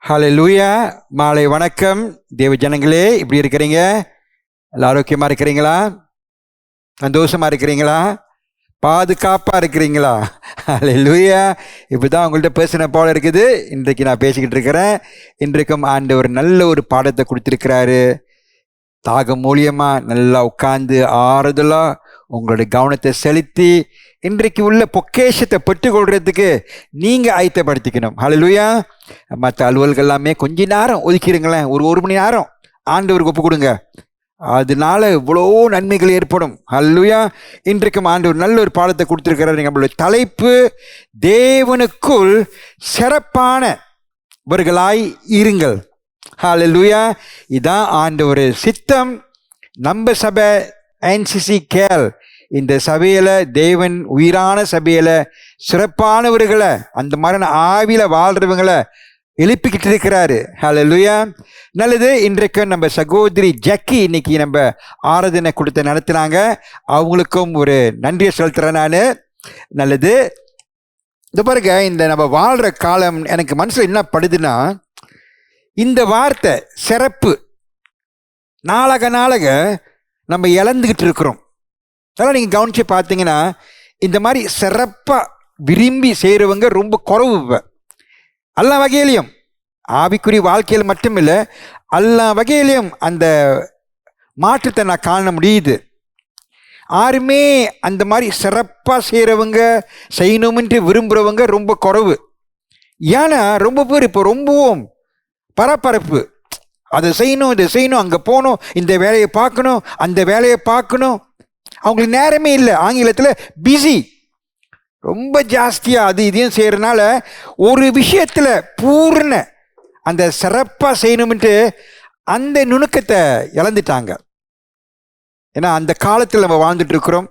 ஹல்லேலூயா. மாலை வணக்கம் தேவ ஜனங்களே, இப்படி இருக்கிறீங்க? எல்லாம் ஆரோக்கியமாக இருக்கிறீங்களா? சந்தோஷமாக இருக்கிறீங்களா? பாதுகாப்பாக இருக்கிறீங்களா? ஹல்லேலூயா. இப்போ தான் உங்கள்கிட்ட பேசின போல இருக்குது. இன்றைக்கு நான் பேசிக்கிட்டு இருக்கிறேன். இன்றைக்கும் ஆண்டவர் நல்ல ஒரு பாடத்தை கொடுத்துருக்கிறாரு. தாகம் மூலியமாக நல்லா உட்கார்ந்து ஆறுதலாக உங்களுடைய கவனத்தை செலுத்தி இன்றைக்கு உள்ள பொக்கேஷத்தை பெற்றுக்கொள்றதுக்கு நீங்கள் ஆயத்தப்படுத்திக்கணும். ஹல்லேலூயா. மற்ற அலுவல்கள் எல்லாமே கொஞ்ச நேரம் ஒதுக்கிடுங்களேன். ஒரு மணி நேரம் ஆண்டவருக்கு ஒப்பு கொடுங்க. அதனால இவ்வளோ நன்மைகள் ஏற்படும். ஹல்லேலூயா. இன்றைக்கும் ஆண்டவர் நல்ல ஒரு பாடத்தை கொடுத்துருக்கிறார். நம்மளுடைய தலைப்பு தேவனுக்குள் சிறப்பானவர்களாய் இருங்கள். ஹல்லேலூயா. இதான் ஆண்டவர் சித்தம். நம்ம சபை என்சிசி கேல், இந்த சபையில் தேவன் உயிரான சபையில் சிறப்பானவர்களை, அந்த மாதிரி ஆவியில் வாழ்கிறவங்களை எழுப்பிக்கிட்டு இருக்கிறாரு. ஹல்லேலூயா. நல்லது. இன்றைக்கு நம்ம சகோதரி ஜக்கி இன்னைக்கு நம்ம ஆராதனை கொடுத்து நடத்தினாங்க. அவங்களுக்கும் ஒரு நன்றியை செலுத்துகிறேன் நான். நல்லது. இது பாருங்க, இந்த நம்ம வாழ்கிற காலம் எனக்கு மனசில் என்ன படுதுன்னா, இந்த வார்த்தை சிறப்பு நாளாக நம்ம இழந்துக்கிட்டு இருக்கிறோம். அதெல்லாம் நீங்கள் கவனித்து பார்த்தீங்கன்னா, இந்த மாதிரி சிறப்பாக விரும்பி செய்கிறவங்க ரொம்ப குறைவு. இப்போ எல்லா வகையிலையும், ஆவிக்குரிய வாழ்க்கையில் மட்டும் இல்லை, எல்லா வகையிலையும் அந்த மாற்றத்தை நான் காண முடியுது. யாருமே அந்த மாதிரி சிறப்பாக செய்கிறவங்க, செய்யணுமென்று விரும்புகிறவங்க ரொம்ப குறைவு. ஏன்னா ரொம்ப பேர் இப்போ ரொம்பவும் பரபரப்பு. அதை செய்யணும், இதை செய்யணும், அங்கே போகணும், இந்த வேலையை பார்க்கணும், அந்த வேலையை பார்க்கணும். அவங்களுக்கு நேரமே இல்லை. ஆங்கிலத்தில் பிஸி ரொம்ப ஜாஸ்தியாக அது இதையும் செய்கிறதுனால ஒரு விஷயத்தில் பூர்ண அந்த சிறப்பாக செய்யணும்ன்ட்டு அந்த நுணுக்கத்தை இழந்துட்டாங்க. ஏன்னா அந்த காலத்தில் நம்ம வாழ்ந்துட்டு இருக்கிறோம்.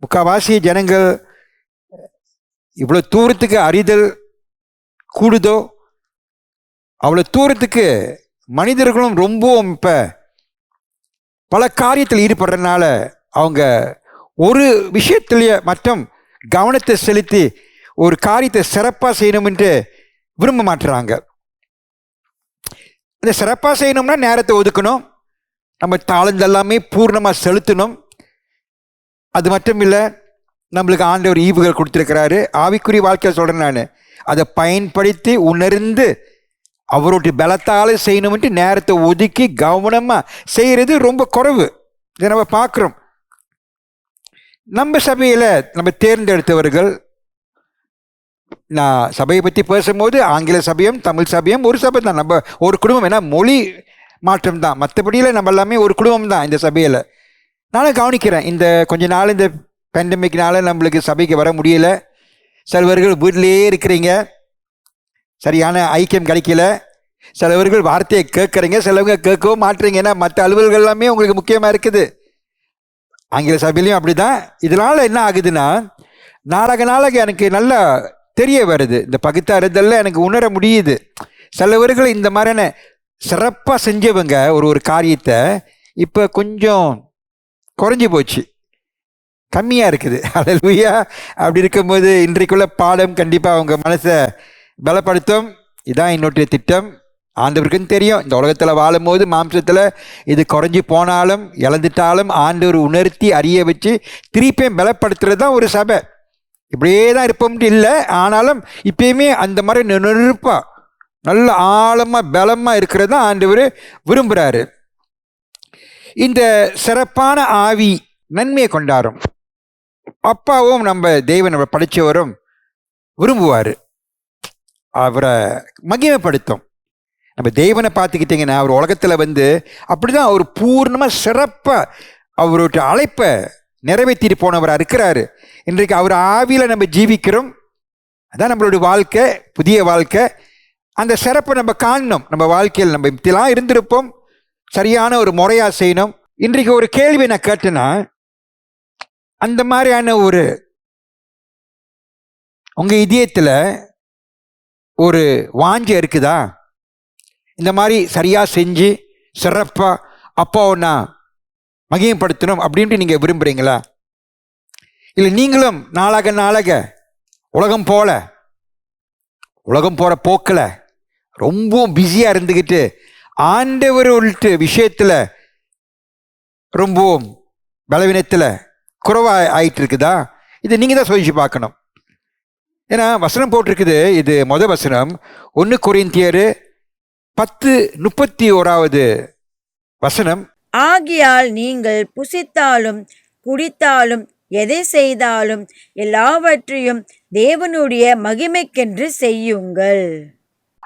முக்கால்வாசி ஜனங்கள் இவ்வளோ தூரத்துக்கு அறிதல் கூடுதோ அவ்வளோ தூரத்துக்கு மனிதர்களும் ரொம்பவும் இப்போ பல காரியத்தில் ஈடுபடுறதுனால அவங்க ஒரு விஷயத்திலேயே மட்டும் கவனத்தை செலுத்தி ஒரு காரியத்தை சிறப்பாக செய்யணும்ன்ட்டு விரும்ப மாட்டுறாங்க. இந்த சிறப்பாக செய்யணும்னா நேரத்தை ஒதுக்கணும், நம்ம தாளந்து எல்லாமே பூர்ணமாக செலுத்தணும். அது மட்டும் இல்லை, நம்மளுக்கு ஆண்டவர் ஈவுகள் கொடுத்துருக்கிறாரு. ஆவிக்குரிய வாழ்க்கையை சொல்கிறேன் நான். அதை பயன்படுத்தி உணர்ந்து அவருடைய பலத்தால் செய்யணும்ட்டு நேரத்தை ஒதுக்கி கவனமாக செய்கிறது ரொம்ப குறைவு. இதை நம்ம பார்க்குறோம். நம்ம சபையில் நம்ம தேர்ந்தெடுத்தவர்கள், நான் சபையை பற்றி பேசும்போது ஆங்கில சபையும் தமிழ் சபையும் ஒரு சபை தான், நம்ம ஒரு குடும்பம். ஏன்னா மொழி மாற்றம் தான், மற்றபடியில் நம்ம எல்லாமே ஒரு குடும்பம் தான் இந்த சபையில். நானும் கவனிக்கிறேன், இந்த கொஞ்ச நாள் இந்த பேண்டமிக்னால நம்மளுக்கு சபைக்கு வர முடியலை. சிலவர்கள் வீட்டிலேயே இருக்கிறீங்க, சரியான ஐக்கியம் கிடைக்கல. சிலவர்கள் வார்த்தையை கேட்குறீங்க, சிலவங்க கேட்கவும் மாட்டுறீங்க. ஏன்னா மற்ற அலுவல்கள் எல்லாமே உங்களுக்கு முக்கியமாக இருக்குது. ஆங்கில சபையிலையும் அப்படி தான். இதனால் என்ன ஆகுதுன்னா, நாளாக எனக்கு நல்லா தெரிய வருது. இந்த பகுத்தறிதலில் எனக்கு உணர முடியுது. சிலவர்கள் இந்த மாதிரியான சிறப்பாக செஞ்சவங்க ஒரு காரியத்தை இப்போ கொஞ்சம் குறைஞ்சி போச்சு, கம்மியாக இருக்குது. ஹல்லேலூயா. அப்படி இருக்கும்போது இன்றைக்குள்ள பாடம் கண்டிப்பாக அவங்க மனசை பலப்படுத்தும். இதான் என்னுடைய திட்டம். ஆண்டவருக்குன்னு தெரியும், இந்த உலகத்தில் வாழும்போது மாம்சத்தில் இது குறைஞ்சி போனாலும் இழந்துட்டாலும் ஆண்டவர் உணர்த்தி அறிய வச்சு திருப்பியும் பலப்படுத்துறது தான் ஒரு சபை. இப்படியே தான் இருப்போம்ட்டு இல்லை, ஆனாலும் இப்பயுமே அந்த மாதிரி நெருப்பாக நல்ல ஆழமாக பலமாக இருக்கிறது தான் ஆண்டவர் விரும்புகிறாரு. இந்த சிறப்பான ஆவி நன்மையை கொண்டாடும். அப்பாவும் நம்ம தெய்வம் நம்ம படித்தவரும் விரும்புவார், அவரை மகிமைப்படுத்தும். நம்ம தெய்வனை பார்த்துக்கிட்டிங்கன்னா, அவர் உலகத்தில் அப்படி தான் அவர் பூர்ணமாக சிறப்பாக அவருடைய அழைப்பை நிறைவேற்றிட்டு போனவராக இருக்கிறாரு. இன்றைக்கு அவர் ஆவியில் நம்ம ஜீவிக்கிறோம். அதான் நம்மளுடைய வாழ்க்கை, புதிய வாழ்க்கை. அந்த சிறப்பை நம்ம காணணும். நம்ம வாழ்க்கையில் நம்ம இப்படிலாம் இருந்திருப்போம், சரியான ஒரு முறையாக செய்யணும். இன்றைக்கு ஒரு கேள்வி நான் கேட்டேன்னா, அந்த மாதிரியான ஒரு உங்கள் இதயத்தில் ஒரு வாஞ்சை இருக்குதா? இந்த மாதிரி சரியாக செஞ்சு சிறப்பாக அப்பாவை நான் மகிமைப்படுத்தணும் அப்படின்ட்டு நீங்கள் விரும்புகிறீங்களா? இல்லை நீங்களும் நாளாக உலகம் போகிற போக்கில் ரொம்பவும் பிஸியாக இருந்துக்கிட்டு ஆண்டவர் விஷயத்தில் ரொம்பவும் பலவீனத்தில் குறைவாக ஆயிட்டு இருக்குதா? இது நீங்கள் தான் சோதிச்சு பார்க்கணும். ஏன்னா வசனம் போட்டிருக்குது, இது வசனம் 1 கொரிந்தியர் 10:31 வசனம். ஆகியால் நீங்கள் புசித்தாலும் குடித்தாலும் எதை செய்தாலும் எல்லாவற்றையும் தேவனுடைய மகிமைக்கென்று செய்யுங்கள்.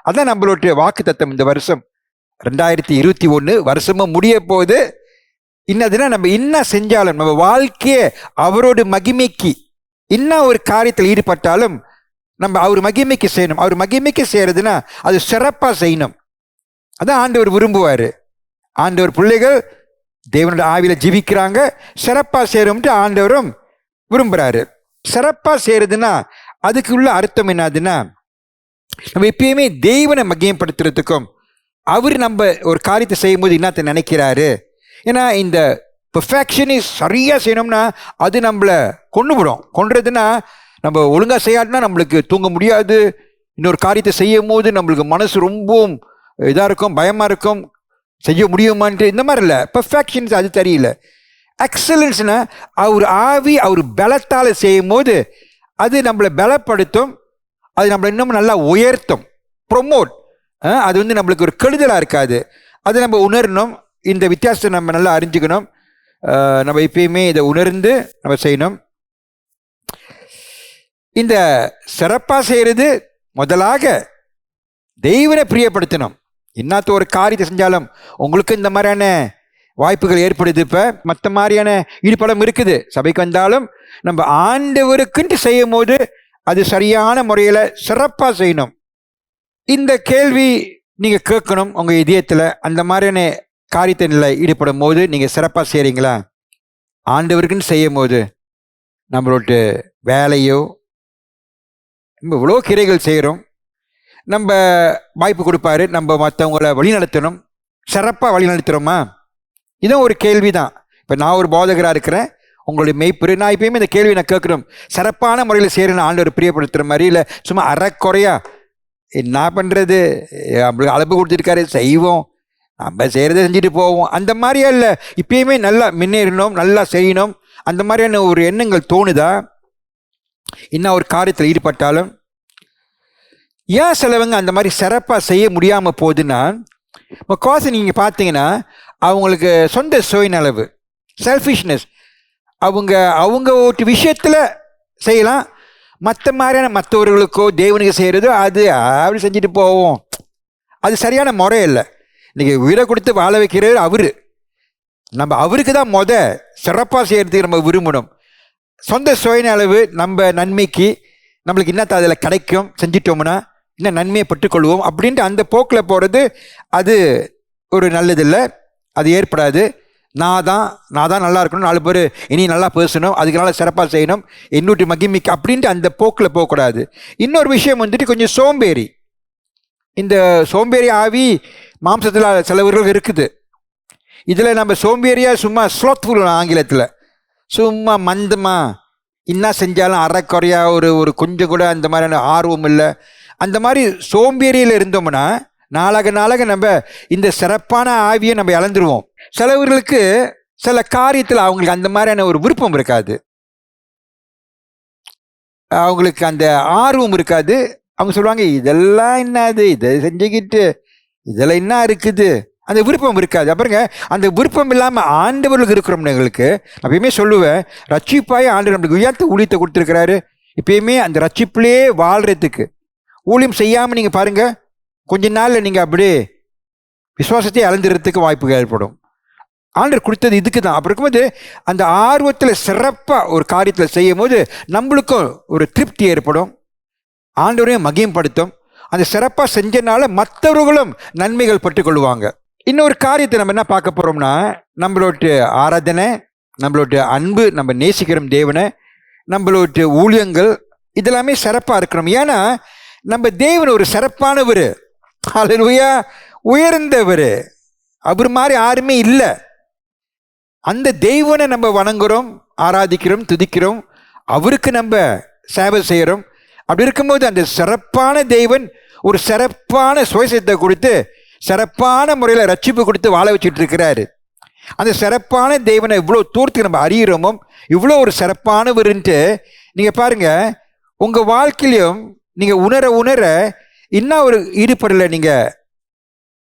அதான் நம்மளுடைய வாக்கு தத்தம். இந்த வருஷம் 2021 வருஷமும் முடிய போது. இன்னதுன்னா நம்ம என்ன செஞ்சாலும் நம்ம வாழ்க்கையை அவரோட மகிமைக்கு இன்னும் ஒரு காரியத்தில் ஈடுபட்டாலும் நம்ம அவர் மகிமைக்கு செய்யணும். அவர் மகிமைக்கு செய்யறதுன்னா அது சிறப்பாக செய்யணும். அதான் ஆண்டவர் விரும்புவார். ஆண்டவர் பிள்ளைகள் தேவனோட ஆவியில் ஜீவிக்கிறாங்க, சிறப்பாக செய்யறோம்ட்டு ஆண்டவரும் விரும்புகிறாரு. சிறப்பாக செய்யறதுன்னா அதுக்கு உள்ள அர்த்தம் என்னதுன்னா, நம்ம எப்பயுமே தேவனை மகிமைப்படுத்துறதுக்கும் அவர் நம்ம ஒரு காரியத்தை செய்யும்போது என்னத்தை நினைக்கிறாரு. ஏன்னா இந்த பெர்ஃபெக்ஷனிஸ் சரியாக செய்யணும்னா அது நம்மளை கொண்டுறதுன்னா நம்ம ஒழுங்காக செய்யாதுன்னா நம்மளுக்கு தூங்க முடியாது. இன்னொரு காரியத்தை செய்யும் போது நம்மளுக்கு மனசு ரொம்பவும் இதாக இருக்கும், பயமாக இருக்கும், செய்ய முடியுமான்ட்டு. இந்த மாதிரி இல்லை, பெர்ஃபெக்ஷன்ஸ் அது தெரியல. எக்ஸலன்ஸ்னா அவர் ஆவி அவர் பலத்தால் செய்யும் போது அது நம்மளை பலப்படுத்தும், அது நம்மளை இன்னும் நல்லா உயர்த்தும், ப்ரொமோட். அது நம்மளுக்கு ஒரு கெடுதலாக இருக்காது. அதை நம்ம உணரணும். இந்த வித்தியாசத்தை நம்ம நல்லா அறிஞ்சுக்கணும். நம்ம எப்பயுமே இதை உணர்ந்து நம்ம செய்யணும். இந்த சிறப்பாக செய்கிறது முதலாக தெய்வனை பிரியப்படுத்தணும். என்னத்த ஒரு காரியத்தை செஞ்சாலும் உங்களுக்கு இந்த மாதிரியான வாய்ப்புகள் ஏற்படுது. இப்போ மற்ற மாதிரியான ஈடுபடம் இருக்குது. சபைக்கு வந்தாலும் நம்ம ஆண்டவருக்குன்ட்டு செய்யும் போது அது சரியான முறையில் சிறப்பாக செய்யணும். இந்த கேள்வி நீங்கள் கேட்கணும் உங்கள் இதயத்தில். அந்த மாதிரியான காரியத்தில் ஈடுபடும் போது நீங்கள் சிறப்பாக செய்கிறீங்களா? ஆண்டவருக்குன்னு செய்யும் போது நம்மளோட வேலையோ நம்ம இவ்வளோ கிரைகள் செய்கிறோம், நம்ம வாய்ப்பு கொடுப்பாரு, நம்ம மற்றவங்கள வழிநடத்தணும், சிறப்பாக வழிநடத்துகிறோமா? இதுவும் ஒரு கேள்வி தான். இப்போ நான் ஒரு போதகராக இருக்கிறேன், உங்களுடைய மெய்ப்பரு. நான் எப்பயுமே இந்த கேள்வி நான் கேட்கணும். சிறப்பான முறையில் செய்கிறேன்னு ஆண்டவர் பிரியப்படுத்துகிற மாதிரி, இல்லை சும்மா அறக்குறையா என்ன பண்ணுறது, அளப்பு கொடுத்துருக்காரு செய்வோம், நம்ம செய்கிறத செஞ்சுட்டு போவோம், அந்த மாதிரியா இல்லை. இப்பயுமே நல்லா முன்னேறணும், நல்லா செய்யணும், அந்த மாதிரியான ஒரு எண்ணங்கள் தோணுதா? இன்னும் ஒரு காரியத்தில் ஈடுபட்டாலும் ஏன் சிலவங்க அந்த மாதிரி சிறப்பாக செய்ய முடியாமல் போகுதுன்னா, காசு நீங்கள் பார்த்தீங்கன்னா அவங்களுக்கு சொந்த சுயநலவு, செல்ஃபிஷ்னஸ். அவங்க ஒரு விஷயத்தில் செய்யலாம், மற்ற மாதிரியான மற்றவர்களுக்கோ தேவனுக்கு செய்கிறதோ அது அப்படி செஞ்சுட்டு போவோம். அது சரியான முறை இல்லை. இன்றைக்கி உயிரை கொடுத்து வாழ வைக்கிறது அவர். நம்ம அவருக்கு தான் சிறப்பாக செய்கிறதுக்கு நம்ம விரும்பணும். சொந்த சுயநலவு, நம்ம நன்மைக்கு நம்மளுக்கு என்னத்த அதில் கிடைக்கும் செஞ்சிட்டோம்னா இன்னும் நன்மையை பெற்றுக்கொள்வோம் அப்படின்ட்டு அந்த போக்கில் போகிறது அது ஒரு நல்லதில்லை. அது ஏற்படாது. நான் தான் நல்லா இருக்கணும், 4 பேர் இனி நல்லா பேசணும், அதுக்குனால சிறப்பாக செய்யணும், என்னுடைய மகிமைக்கு அப்படின்ட்டு அந்த போக்கில் போகக்கூடாது. இன்னொரு விஷயம் கொஞ்சம் சோம்பேறி. இந்த சோம்பேறி ஆவி மாம்சத்தில் சிலவர்கள் இருக்குது. இதில் நம்ம சோம்பேறியாக சும்மா ஸ்லோத்ஃபுல் ஆங்கிலத்தில் சும்மா மந்தமாக என்ன செஞ்சாலும் அறக்குறையா ஒரு கொஞ்சம் கூட அந்த மாதிரியான ஆர்வம் இல்லை. அந்த மாதிரி சோம்பேறியில் இருந்தோம்னா நாளாக நம்ம இந்த சிறப்பான ஆவியை நம்ம இழந்துருவோம். சிலவர்களுக்கு சில காரியத்தில் அவங்களுக்கு அந்த மாதிரியான ஒரு விருப்பம் இருக்காது, அவங்களுக்கு அந்த ஆர்வம் இருக்காது. அவங்க சொல்லுவாங்க இதெல்லாம் என்னது, இதை செஞ்சுக்கிட்டு இதெல்லாம் என்ன இருக்குது, அந்த விருப்பம் இருக்காது. அப்புறங்க அந்த விருப்பம் இல்லாமல் ஆண்டவர்களுக்கு இருக்கிறோம். எங்களுக்கு எப்பயுமே சொல்லுவேன், ரட்சிப்பாய் ஆண்டவர் நம்மளுக்கு உயர்த்த ஊழியத்தை கொடுத்துருக்கிறாரு. இப்பயுமே அந்த ரட்சிப்புலேயே வாழ்கிறதுக்கு ஊழியம் செய்யாமல் நீங்கள் பாருங்கள், கொஞ்ச நாளில் நீங்கள் அப்படியே விசுவாசத்தை இழந்துறதுக்கு வாய்ப்புகள் ஏற்படும். ஆண்டவர் கொடுத்தது இதுக்கு தான். அப்படி இருக்கும்போது அந்த ஆர்வத்தில் சிறப்பாக ஒரு காரியத்தில் செய்யும் போது நம்மளுக்கும் ஒரு திருப்தி ஏற்படும், ஆண்டவரையும் மகிமைப்படுத்தும். அந்த சிறப்பாக செஞ்சனால மற்றவர்களும் நன்மைகள் பெற்றுக்கொள்வாங்க. இன்னொரு காரியத்தை நம்ம என்ன பார்க்க போகிறோம்னா, நம்மளோட ஆராதனை, நம்மளோட அன்பு, நம்ம நேசிக்கிறோம் தேவனை, நம்மளோட ஊழியங்கள் இதெல்லாமே சிறப்பாக இருக்கணும். ஏன்னா நம்ம தேவன் ஒரு சிறப்பானவர், ஹல்லேலூயா, உயர்ந்தவர், அவர் மாதிரி யாருமே இல்லை. அந்த தெய்வனை நம்ம வணங்குறோம், ஆராதிக்கிறோம், துதிக்கிறோம், அவருக்கு நம்ம சேவை செய்கிறோம். அப்படி இருக்கும்போது அந்த சிறப்பான தெய்வன் ஒரு சிறப்பான சுயசத்தை கொடுத்து சிறப்பான முறையில் ரட்சிப்பு கொடுத்து வாழ வச்சுட்டு இருக்கிறாரு. அந்த சிறப்பான தேவனை இவ்வளோ தூரத்துக்கு நம்ம அறிகிறோமோ, இவ்வளோ ஒரு சிறப்பானவருன்ட்டு நீங்கள் பாருங்க, உங்கள் வாழ்க்கையிலையும் நீங்கள் உணர உணர இன்னும் ஒரு ஈடுபடலை நீங்கள்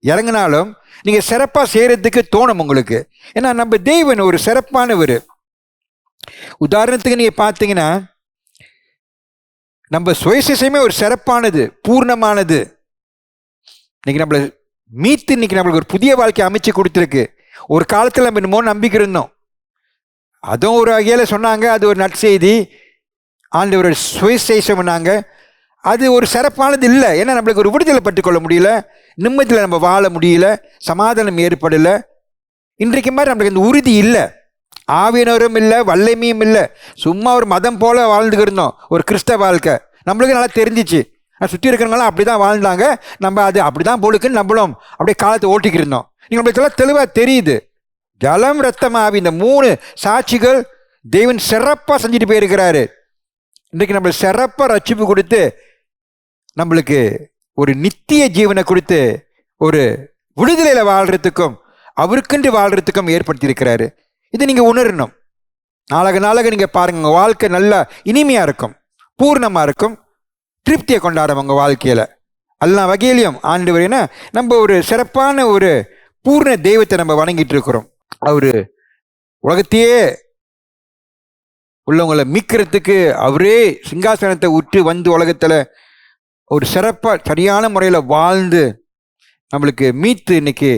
இறங்கினாலும் நீங்கள் சிறப்பாக செய்கிறதுக்கு தோணும் உங்களுக்கு. ஏன்னா நம்ம தேவன் ஒரு சிறப்பானவர். உதாரணத்துக்கு நீங்கள் பார்த்தீங்கன்னா, நம்ம சுயசேஷமே ஒரு சிறப்பானது, பூர்ணமானது. இன்னைக்கு நம்மளை மீட்டு இன்னைக்கு நம்மளுக்கு ஒரு புதிய வாழ்க்கையை அமைச்சு கொடுத்துருக்கு. ஒரு காலத்தில் நம்ம இன்னமும் நம்பிக்கை இருந்தோம், அதுவும் ஒரு வகையில் சொன்னாங்க, அது ஒரு நற்செய்தி, ஆண்டவர் சுயசேஷம்னாங்க. அது ஒரு சிறப்பானது இல்லை. ஏன்னா நம்மளுக்கு ஒரு விடுதலை பட்டுக்கொள்ள முடியல, நிம்மதியில் நம்ம வாழ முடியல, சமாதானம் ஏற்படலை. இன்றைக்கு மாதிரி நம்மளுக்கு இந்த உறுதி இல்லை, ஆவியினரும் இல்லை, வல்லமையும் இல்லை. சும்மா ஒரு மதம் போல வாழ்ந்துக்கிட்டு இருந்தோம், ஒரு கிறிஸ்தவ வாழ்க்கை. நம்மளுக்கு நல்லா தெரிஞ்சிச்சு, சுற்றி இருக்கிறவங்களாம் அப்படி தான் வாழ்ந்தாங்க, நம்ம அது அப்படி தான் போலுக்குன்னு நம்மளும் அப்படியே காலத்தை ஓட்டிக்கிட்டு இருந்தோம். நீங்கள் நம்மளுக்கு எல்லாம் தெளிவாக தெரியுது, ஜலம் ரத்தம் ஆவி இந்த 3 சாட்சிகள் தேவன் சிறப்பாக செஞ்சுட்டு போயிருக்கிறாரு. இன்றைக்கு நம்மளுக்கு சிறப்பாக ரட்சிப்பு கொடுத்து நம்மளுக்கு ஒரு நித்திய ஜீவனை கொடுத்து ஒரு விடுதலையில் வாழ்கிறதுக்கும் அவருக்குன்று வாழ்கிறதுக்கும் ஏற்படுத்தி இருக்கிறாரு. இதை நீங்கள் உணரணும். நாளாக நாளாக நீங்கள் பாருங்கள், உங்கள் வாழ்க்கை நல்லா இனிமையாக இருக்கும், பூர்ணமாக இருக்கும், திருப்தியை கொண்டாடும் உங்கள் வாழ்க்கையில். எல்லா வகையிலையும் ஆண்டவர், ஏன்னா நம்ம ஒரு சிறப்பான ஒரு பூர்ண தெய்வத்தை நம்ம வணங்கிட்டு இருக்கிறோம். அவர் உலகத்தையே உள்ளவங்களை மீட்கிறதுக்கு அவரே சிங்காசனத்தை விட்டு வந்து உலகத்தில் ஒரு சிறப்பாக சரியான முறையில் வாழ்ந்து நம்மளுக்கு மீட்டு இன்னைக்கு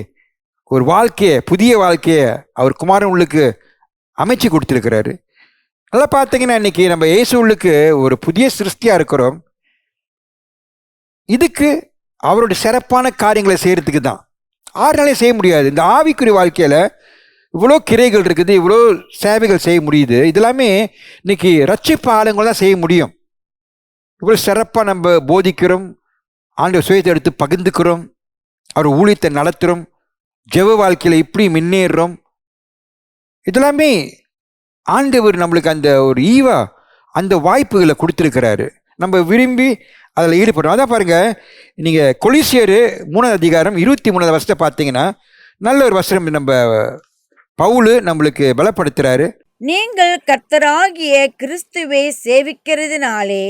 ஒரு வாழ்க்கையை, புதிய வாழ்க்கையை அவர் குமாரன் உள்ளுக்கு அமைச்சு கொடுத்துருக்கிறாரு. நல்லா பார்த்தீங்கன்னா இன்னைக்கு நம்ம இயேசு உள்ளுக்கு ஒரு புதிய சிருஷ்டியாக இருக்கிறோம். இதுக்கு அவருடைய சிறப்பான காரியங்களை செய்கிறதுக்கு தான். 6 நாளே செய்ய முடியாது. இந்த ஆவிக்குரிய வாழ்க்கையில் இவ்வளோ கிரைகள் இருக்குது, இவ்வளோ சேவைகள் செய்ய முடியுது. இதெல்லாமே இன்னைக்கு ரட்சிப்பு ஆளுங்கள் தான் செய்ய முடியும். இவ்வளோ சிறப்பாக நம்ம போதிக்கிறோம், ஆண்டவர் சுயத்தை எடுத்து பகிர்ந்துக்கிறோம், அவர் ஊழியத்தை நடத்துகிறோம், ஜெப வாழ்க்கையில் இப்படி முன்னேறுறோம். இதெல்லாமே ஆண்டவர் நம்மளுக்கு அந்த ஒரு அந்த வாய்ப்புகளை கொடுத்துருக்கிறாரு. நம்ம விரும்பி அதில் ஈடுபடுறோம். அதான் பாருங்கள், நீங்கள் கொலிசியர் 3ஆம் அதிகாரம் 23ஆவது வசனத்தை பார்த்தீங்கன்னா நல்ல ஒரு வசனம் நம்ம பவுல் நம்மளுக்கு பலப்படுத்துகிறாரு. நீங்கள் கர்த்தராகிய கிறிஸ்துவை சேவிக்கிறதுனாலே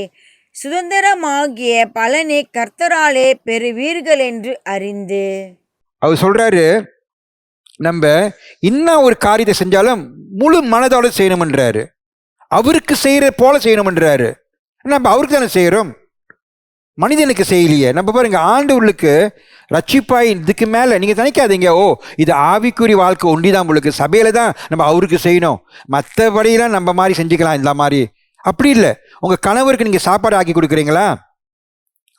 சுதந்திரமாகிய பலனை கர்த்தராலே பெறுவீர்கள் என்று அறிந்து. அவர் சொல்றாரு, நம்ம இன்னும் ஒரு காரியத்தை செஞ்சாலும் முழு மனதோட செய்யணும்ன்றாரு. அவருக்கு செய்யற போல செய்யணும்ன்றாரு. நம்ம அவருக்கு தானே செய்யறோம், மனிதனுக்கு செய்யலையே. நம்ம பாருங்க, ஆண்டவர்களுக்கு ரட்சிப்பாய் இதுக்கு மேலே நீங்கள் நினைக்காதீங்க, ஓ இது ஆவிக்குரிய வாழ்க்கை ஒண்டிதான் உங்களுக்கு, சபையில தான் நம்ம அவருக்கு செய்யணும், மற்றபடியெல்லாம் நம்ம மாதிரி செஞ்சுக்கலாம் இந்த மாதிரி. அப்படி இல்லை. உங்கள் கணவருக்கு நீங்கள் சாப்பாடு ஆக்கி கொடுக்குறீங்களா,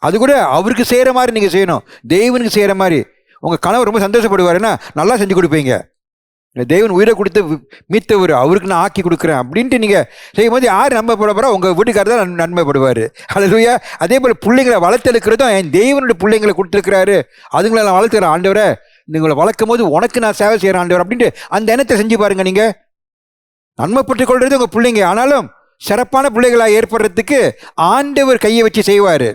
அது கூட அவருக்கு செய்கிற மாதிரி நீங்கள் செய்யணும், தெய்வனுக்கு செய்கிற மாதிரி. உங்கள் கணவர் ரொம்ப சந்தோஷப்படுவாருன்னா நல்லா செஞ்சு கொடுப்பீங்க. தேவன் உயிரை கொடுத்து மீத்தவர், அவருக்கு நான் ஆக்கி கொடுக்குறேன் அப்படின்ட்டு நீங்கள் செய்யும் போது யார் நன்மைப்பட போகிறா? உங்கள் வீட்டுக்காரர் தான் நன்மைப்படுவார். அல்லேலூயா. அதே போல் பிள்ளைங்களை வளர்த்தெடுக்கிறதும் என் தேவனுடைய பிள்ளைங்களை கொடுத்துருக்கிறாரு, அதுங்களை நான் வளர்த்துக்கிறேன். ஆண்டவரை நீங்களை வளர்க்கும் போது உனக்கு நான் சேவை செய்கிறேன் ஆண்டவர் அப்படின்ட்டு அந்த எண்ணத்தை செஞ்சு பாருங்க. நீங்கள் நன்மைப்பட்டுக் கொள்வது உங்கள் பிள்ளைங்க, ஆனாலும் சிறப்பான பிள்ளைகளாக ஏற்படுறதுக்கு ஆண்டவர் கையை வச்சு செய்வார்.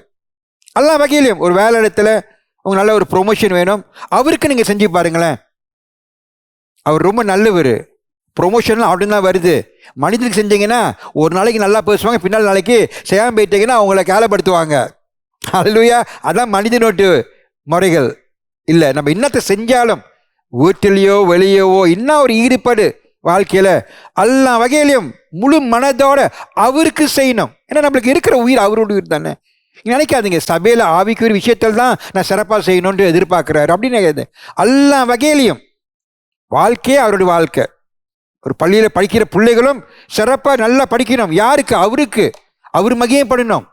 எல்லா வகையிலையும் ஒரு வேலை இடத்துல உங்களுக்கு நல்ல ஒரு ப்ரொமோஷன் வேணும், அவருக்கு நீங்கள் செஞ்சு பாருங்களேன். அவர் ரொம்ப நல்லவர். ப்ரொமோஷன்லாம் அப்படின்னு தான் வருது. மனிதனுக்கு செஞ்சீங்கன்னா ஒரு நாளைக்கு நல்லா பேசுவாங்க, பின்னால் நாளைக்கு செய்யாமல் போயிட்டீங்கன்னா அவங்கள கேவலப்படுத்துவாங்க. அல்லேலூயா. அதான் மனிதனோட்டு முறைகள் இல்லை. நம்ம இன்னத்தை செஞ்சாலும் வீட்டிலையோ வெளியவோ இன்னும் ஒரு ஈடுபாடு வாழ்க்கையில் எல்லா வகையிலையும் முழு மனதோட அவருக்கு செய்யணும். ஏன்னா நம்மளுக்கு இருக்கிற உயிர் அவரோட உயிர் தானே. நினைக்காதீங்க சபையில் ஆவிக்குரிய விஷயத்தில் தான் நான் சிறப்பாக செய்யணும்னு எதிர்பார்க்குறாரு அப்படின்னு. எல்லா வகையிலையும் வாழ்க்கையே அவருடைய வாழ்க்கை. ஒரு பள்ளியில் படிக்கிற பிள்ளைகளும் சிறப்பாக நல்லா படிக்கணும். யாருக்கு? அவருக்கு, அவர் மகிமைப்படணும்.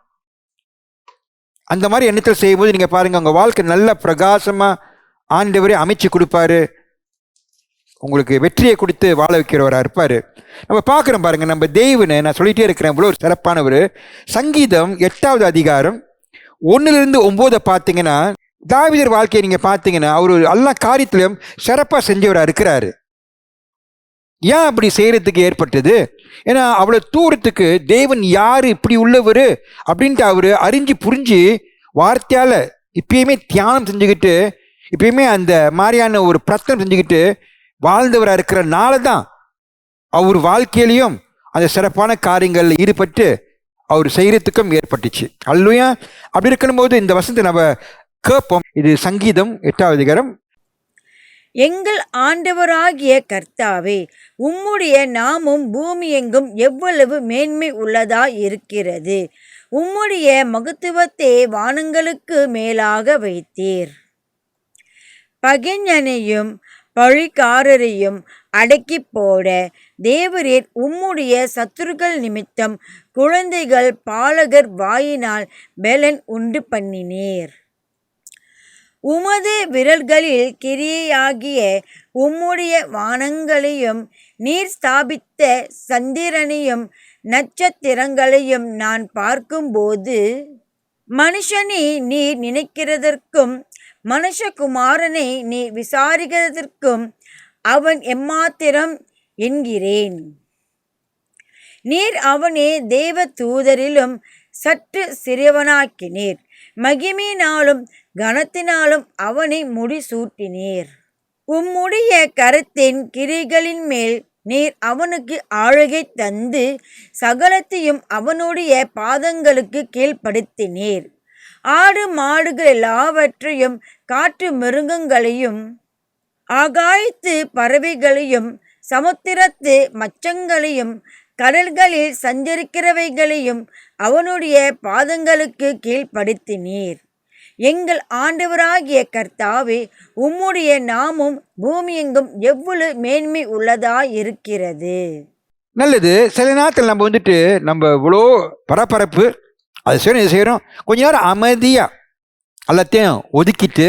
அந்த மாதிரி எண்ணத்தில் செய்யும்போது நீங்கள் பாருங்கள், உங்கள் வாழ்க்கை நல்ல பிரகாசமாக ஆண்டவரே அமைச்சு கொடுப்பாரு, உங்களுக்கு வெற்றியை கொடுத்து வாழ வைக்கிறவராக இருப்பார். நம்ம பார்க்குறோம் பாருங்கள், நம்ம தெய்வனை நான் சொல்லிகிட்டே இருக்கிறேன், இவ்வளோ ஒரு சிறப்பானவர். சங்கீதம் 8ஆவது அதிகாரம் 1-9 பார்த்தீங்கன்னா, தாவீதர் வாழ்க்கையை நீங்கள் பார்த்தீங்கன்னா அவர் எல்லா காரியத்திலும் சிறப்பாக செஞ்சவராக இருக்கிறாரு. ஏன் அப்படி செய்கிறதுக்கு ஏற்பட்டது? ஏன்னா அவ்வளோ தூரத்துக்கு தேவன் யார், இப்படி உள்ளவர் அப்படின்ட்டு அவர் அறிஞ்சு புரிஞ்சு வார்த்தையால் இப்பயுமே தியானம் செஞ்சுக்கிட்டு, இப்பயுமே அந்த மாதிரியான ஒரு பிரச்சனை செஞ்சுக்கிட்டு வாழ்ந்தவராக இருக்கிறனால தான் அவர் வாழ்க்கையிலையும் அந்த சிறப்பான காரியங்களில் ஈடுபட்டு அவர் செய்கிறதுக்கும் ஏற்பட்டுச்சு. அல்லையா? அப்படி இருக்கணும்போது இந்த வசனத்தை நம்ம கேட்போம். இது சங்கீதம் 8வது அதிகாரம். எங்கள் ஆண்டவராகிய கர்த்தாவே, உம்முடைய நாமம் பூமி எங்கும் எவ்வளவு மேன்மை உள்ளதாய் இருக்கிறது. உம்முடைய மகத்துவத்தை வானங்களுக்கு மேலாக வைத்தீர். பகைஞனையும் பழிக்காரரையும் அடக்கி போட தேவரீர் உம்முடைய சத்துருக்கள் நிமித்தம் குழந்தைகள் பாலகர் வாயினால் பெலன் உண்டு பண்ணினீர். உமது விரல்களில் கிரியையாகிய உம்முடைய வானங்களையும் நீர் ஸ்தாபித்த சந்திரனையும் நட்சத்திரங்களையும் நான் பார்க்கும்போது, மனுஷனை நீர் நினைக்கிறதற்கும் மனுஷகுமாரனை நீ விசாரிக்கிறதற்கும் அவன் எம்மாத்திரம் என்கிறேன். நீர் அவனை தேவ தூதரிலும் சற்று சிறியவனாக்கினீர். மகிமையினாலும் கனத்தினாலும் அவனை முடிசூட்டினீர். உம்முடைய கரத்தின் கிரிகளின் மேல் நீர் அவனுக்கு ஆளுகை தந்து சகலத்தையும் அவனுடைய பாதங்களுக்கு கீழ்ப்படுத்தினீர். ஆடு மாடுகள் எல்லாவற்றையும் காட்டு மிருகங்களையும் ஆகாயத்து பறவைகளையும் சமுத்திரத்து மச்சங்களையும் கடல்களில் சஞ்சரிக்கிறவைகளையும் அவனுடைய பாதங்களுக்கு கீழ்ப்படுத்தினீர். எங்கள் ஆண்டவராகிய கர்த்தாவே, உம்முடைய நாமம் பூமி எங்கும் எவ்வளவு மேன்மை உள்ளதாய் இருக்கிறது. நல்லது. சில நேரத்தில் நம்ம இவ்வளோ பரபரப்பு அது செய்கிறோம். கொஞ்ச நேரம் அமைதியாக எல்லாத்தையும் ஒதுக்கிட்டு,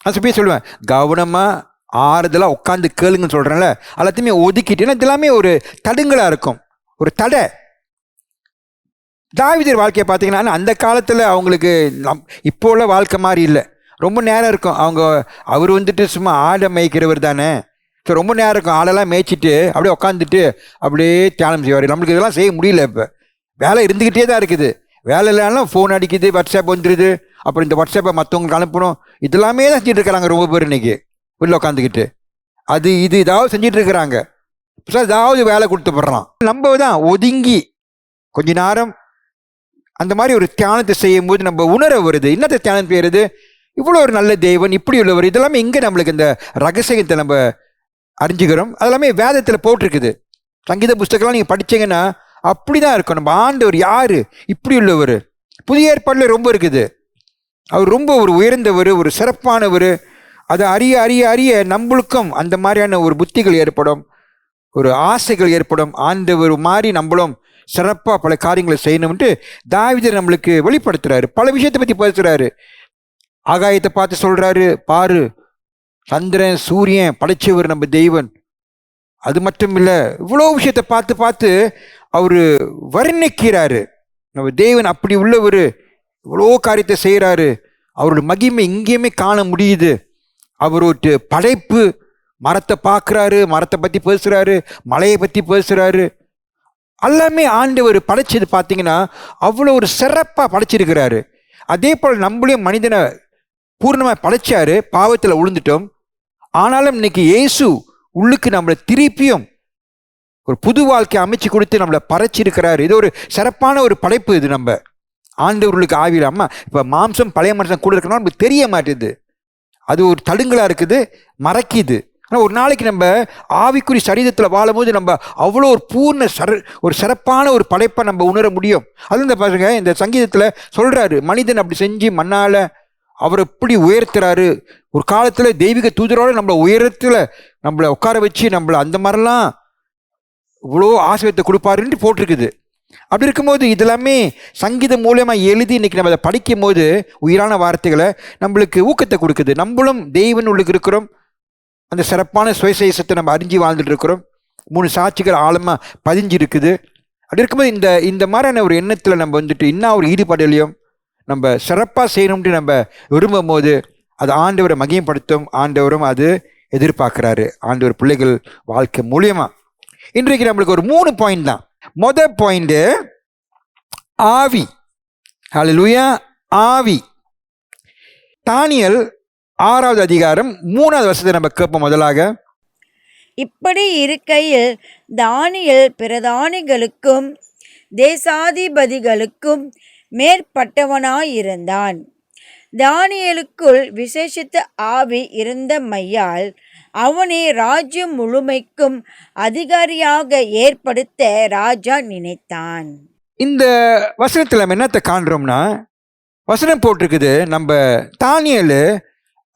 அது போய் சொல்லுவேன், கவனமாக ஆறுதலாக உட்காந்து கேளுங்கன்னு சொல்கிறேன்ல, எல்லாத்தையுமே ஒதுக்கிட்டு. ஏன்னா இதெல்லாமே ஒரு தடுங்களாக இருக்கும், ஒரு தடை. தாவீதர் வாழ்க்கையை பார்த்தீங்கன்னா அந்த காலத்தில் அவங்களுக்கு இப்போ உள்ள வாழ்க்கை மாதிரி இல்லை. ரொம்ப நேரம் இருக்கும். அவர் சும்மா ஆடை மேய்க்கிறவர் தானே. ஸோ ரொம்ப நேரம் இருக்கும். ஆடெல்லாம் மேய்ச்சிட்டு அப்படியே உட்காந்துட்டு அப்படியே தியானம் செய்வார். நம்மளுக்கு இதெல்லாம் செய்ய முடியல. இப்போ வேலை இருந்துக்கிட்டே தான் இருக்குது. வேலை இல்லைனாலும் ஃபோன் அடிக்குது, வாட்ஸ்அப் வந்துடுது, அப்புறம் இந்த வாட்ஸ்அப்பை மற்றவங்களுக்கு அனுப்பணும். இதெல்லாமே தான் செஞ்சுட்டு இருக்கிறாங்க ரொம்ப பேர் இன்னைக்கு வெளில உட்காந்துக்கிட்டு. இது ஏதாவது செஞ்சிட்டு இருக்கிறாங்க. ஏதாவது வேலை கொடுத்து போடுறான். நம்ம தான் ஒதுங்கி கொஞ்ச நேரம் அந்த மாதிரி ஒரு தியானத்தை செய்யும் போது நம்ம உணர வருது. என்னத்தை தியானம் செய்யறது? இவ்வளோ ஒரு நல்ல தேவன், இப்படி உள்ளவர். இதெல்லாமே இங்கே நம்மளுக்கு இந்த ரகசியத்தை நம்ம அறிஞ்சுக்கிறோம். அதெல்லாமே வேதத்தில் போட்டிருக்குது. சங்கீத புஸ்தகம்லாம் நீங்கள் படித்தீங்கன்னா அப்படி தான் இருக்கும். நம்ம ஆண்டவர் யார், இப்படி உள்ளவர். புதிய ஏற்பாட்டில் ரொம்ப இருக்குது. அவர் ரொம்ப ஒரு உயர்ந்தவர், ஒரு சிறப்பானவர். அதை அறிய அறிய அறிய நம்மளுக்கும் அந்த மாதிரியான ஒரு புத்திகள் ஏற்படும், ஒரு ஆசைகள் ஏற்படும். ஆண்டவர் மாதிரி நம்மளும் சிறப்பாக பல காரியங்களை செய்யணும்ட்டு தாவீதர் நம்மளுக்கு வெளிப்படுத்துறாரு. பல விஷயத்தை பற்றி பேசுகிறாரு. ஆகாயத்தை பார்த்து சொல்கிறாரு, பாரு சந்திரன் சூரியன் படைச்சவர் நம்ம தெய்வன். அது மட்டும் இல்லை, இவ்வளோ விஷயத்தை பார்த்து பார்த்து அவர் வர்ணிக்கிறாரு. நம்ம தேவன் அப்படி உள்ளவர், இவ்வளோ காரியத்தை செய்கிறாரு. அவரோட மகிமை இங்கேயுமே காண முடியுது. அவரோட படைப்பு, மரத்தை பார்க்குறாரு, மரத்தை பற்றி பேசுகிறாரு, மலையை பற்றி பேசுகிறாரு. எல்லாமே ஆண்டவர் படைச்சது பார்த்தீங்கன்னா அவ்வளோ ஒரு சிறப்பாக படைச்சிருக்கிறாரு. அதே போல் நம்மளையும் மனிதனை பூர்ணமாக படைச்சாரு. பாவத்தில் விழுந்துட்டோம். ஆனாலும் இன்னைக்கு இயேசு உள்ளுக்கு நம்மளை திருப்பியும் ஒரு புது வாழ்க்கை அமைச்சு கொடுத்து நம்மளை படைச்சிருக்கிறாரு. இது ஒரு சிறப்பான ஒரு படைப்பு. இது நம்ம ஆண்டவர்களுக்கு ஆவியில். அம்மா இப்போ மாம்சம் பழைய மனுஷன் கூட இருக்கணும் நமக்கு தெரிய மாட்டேது. அது ஒரு தடுங்களாக இருக்குது, மறைக்குது. ஆனால் ஒரு நாளைக்கு நம்ம ஆவிக்குறி சரீரத்தில் வாழும்போது நம்ம அவ்வளோ ஒரு பூர்ண ஒரு சிறப்பான ஒரு படைப்பை நம்ம உணர முடியும். அது இந்த பாருங்க, இந்த சங்கீதத்தில் சொல்கிறாரு, மனிதன் அப்படி செஞ்சு மண்ணால் அவர் எப்படி உயர்த்துறாரு. ஒரு காலத்தில் தெய்வீக தூதரோடு நம்மளை உயரத்தில் நம்மளை உட்கார வச்சு நம்மளை அந்த மாதிரிலாம் இவ்வளோ ஆசிரியத்தை கொடுப்பாருன்ட்டு போட்டிருக்குது. அப்படி இருக்கும்போது இதெல்லாமே சங்கீதம் மூலமாக எழுதி இன்றைக்கி நம்ம அதை படிக்கும் போது உயிரான வார்த்தைகளை நம்மளுக்கு ஊக்கத்தை கொடுக்குது. நம்மளும் தெய்வன் உள்ளுக்கு இருக்கிறோம். அந்த சிறப்பான சுயசேஷத்தை நம்ம அறிஞ்சு வாழ்ந்துட்டு இருக்கிறோம். 3 சாட்சிகள் ஆழமாக பதிஞ்சு இருக்குது. அப்படி இருக்கும்போது இந்த மாதிரியான ஒரு எண்ணத்தில் நம்ம இன்னும் ஒரு ஈடுபாடுலையும் நம்ம சிறப்பாக செய்யணும்ட்டு நம்ம விரும்பும் போது அது ஆண்டவரை மகிமைப்படுத்தும். ஆண்டவரும் அது எதிர்பார்க்குறாரு ஆண்டவர் பிள்ளைகள் வாழ்க்கை மூலியமாக. இன்றைக்கு நம்மளுக்கு ஒரு 3 பாயிண்ட் தான். முதல் பாயிண்ட் ஆவி. ஹல்லேலூயா. ஆவி. தானியேல் 6வது அதிகாரம் 3வது வசனத்தை நம்ம கேட்போம். முதலாக, இப்படி இருக்கையில் தானியேல் பிரதானிகளுக்கும் தேசாதிபதிகளுக்கும் மேற்பட்டவனாயிருந்தான். தானியேலுக்குள் விசேஷித்த ஆவி இருந்தமையால் அவனை ராஜ்யம் முழுமைக்கும் அதிகாரியாக ஏற்படுத்த ராஜா நினைத்தான். இந்த வசனத்தில் நம்ம என்னத்தை காண்றோம்னா, வசனம் போட்டிருக்குது, நம்ம தானியேல்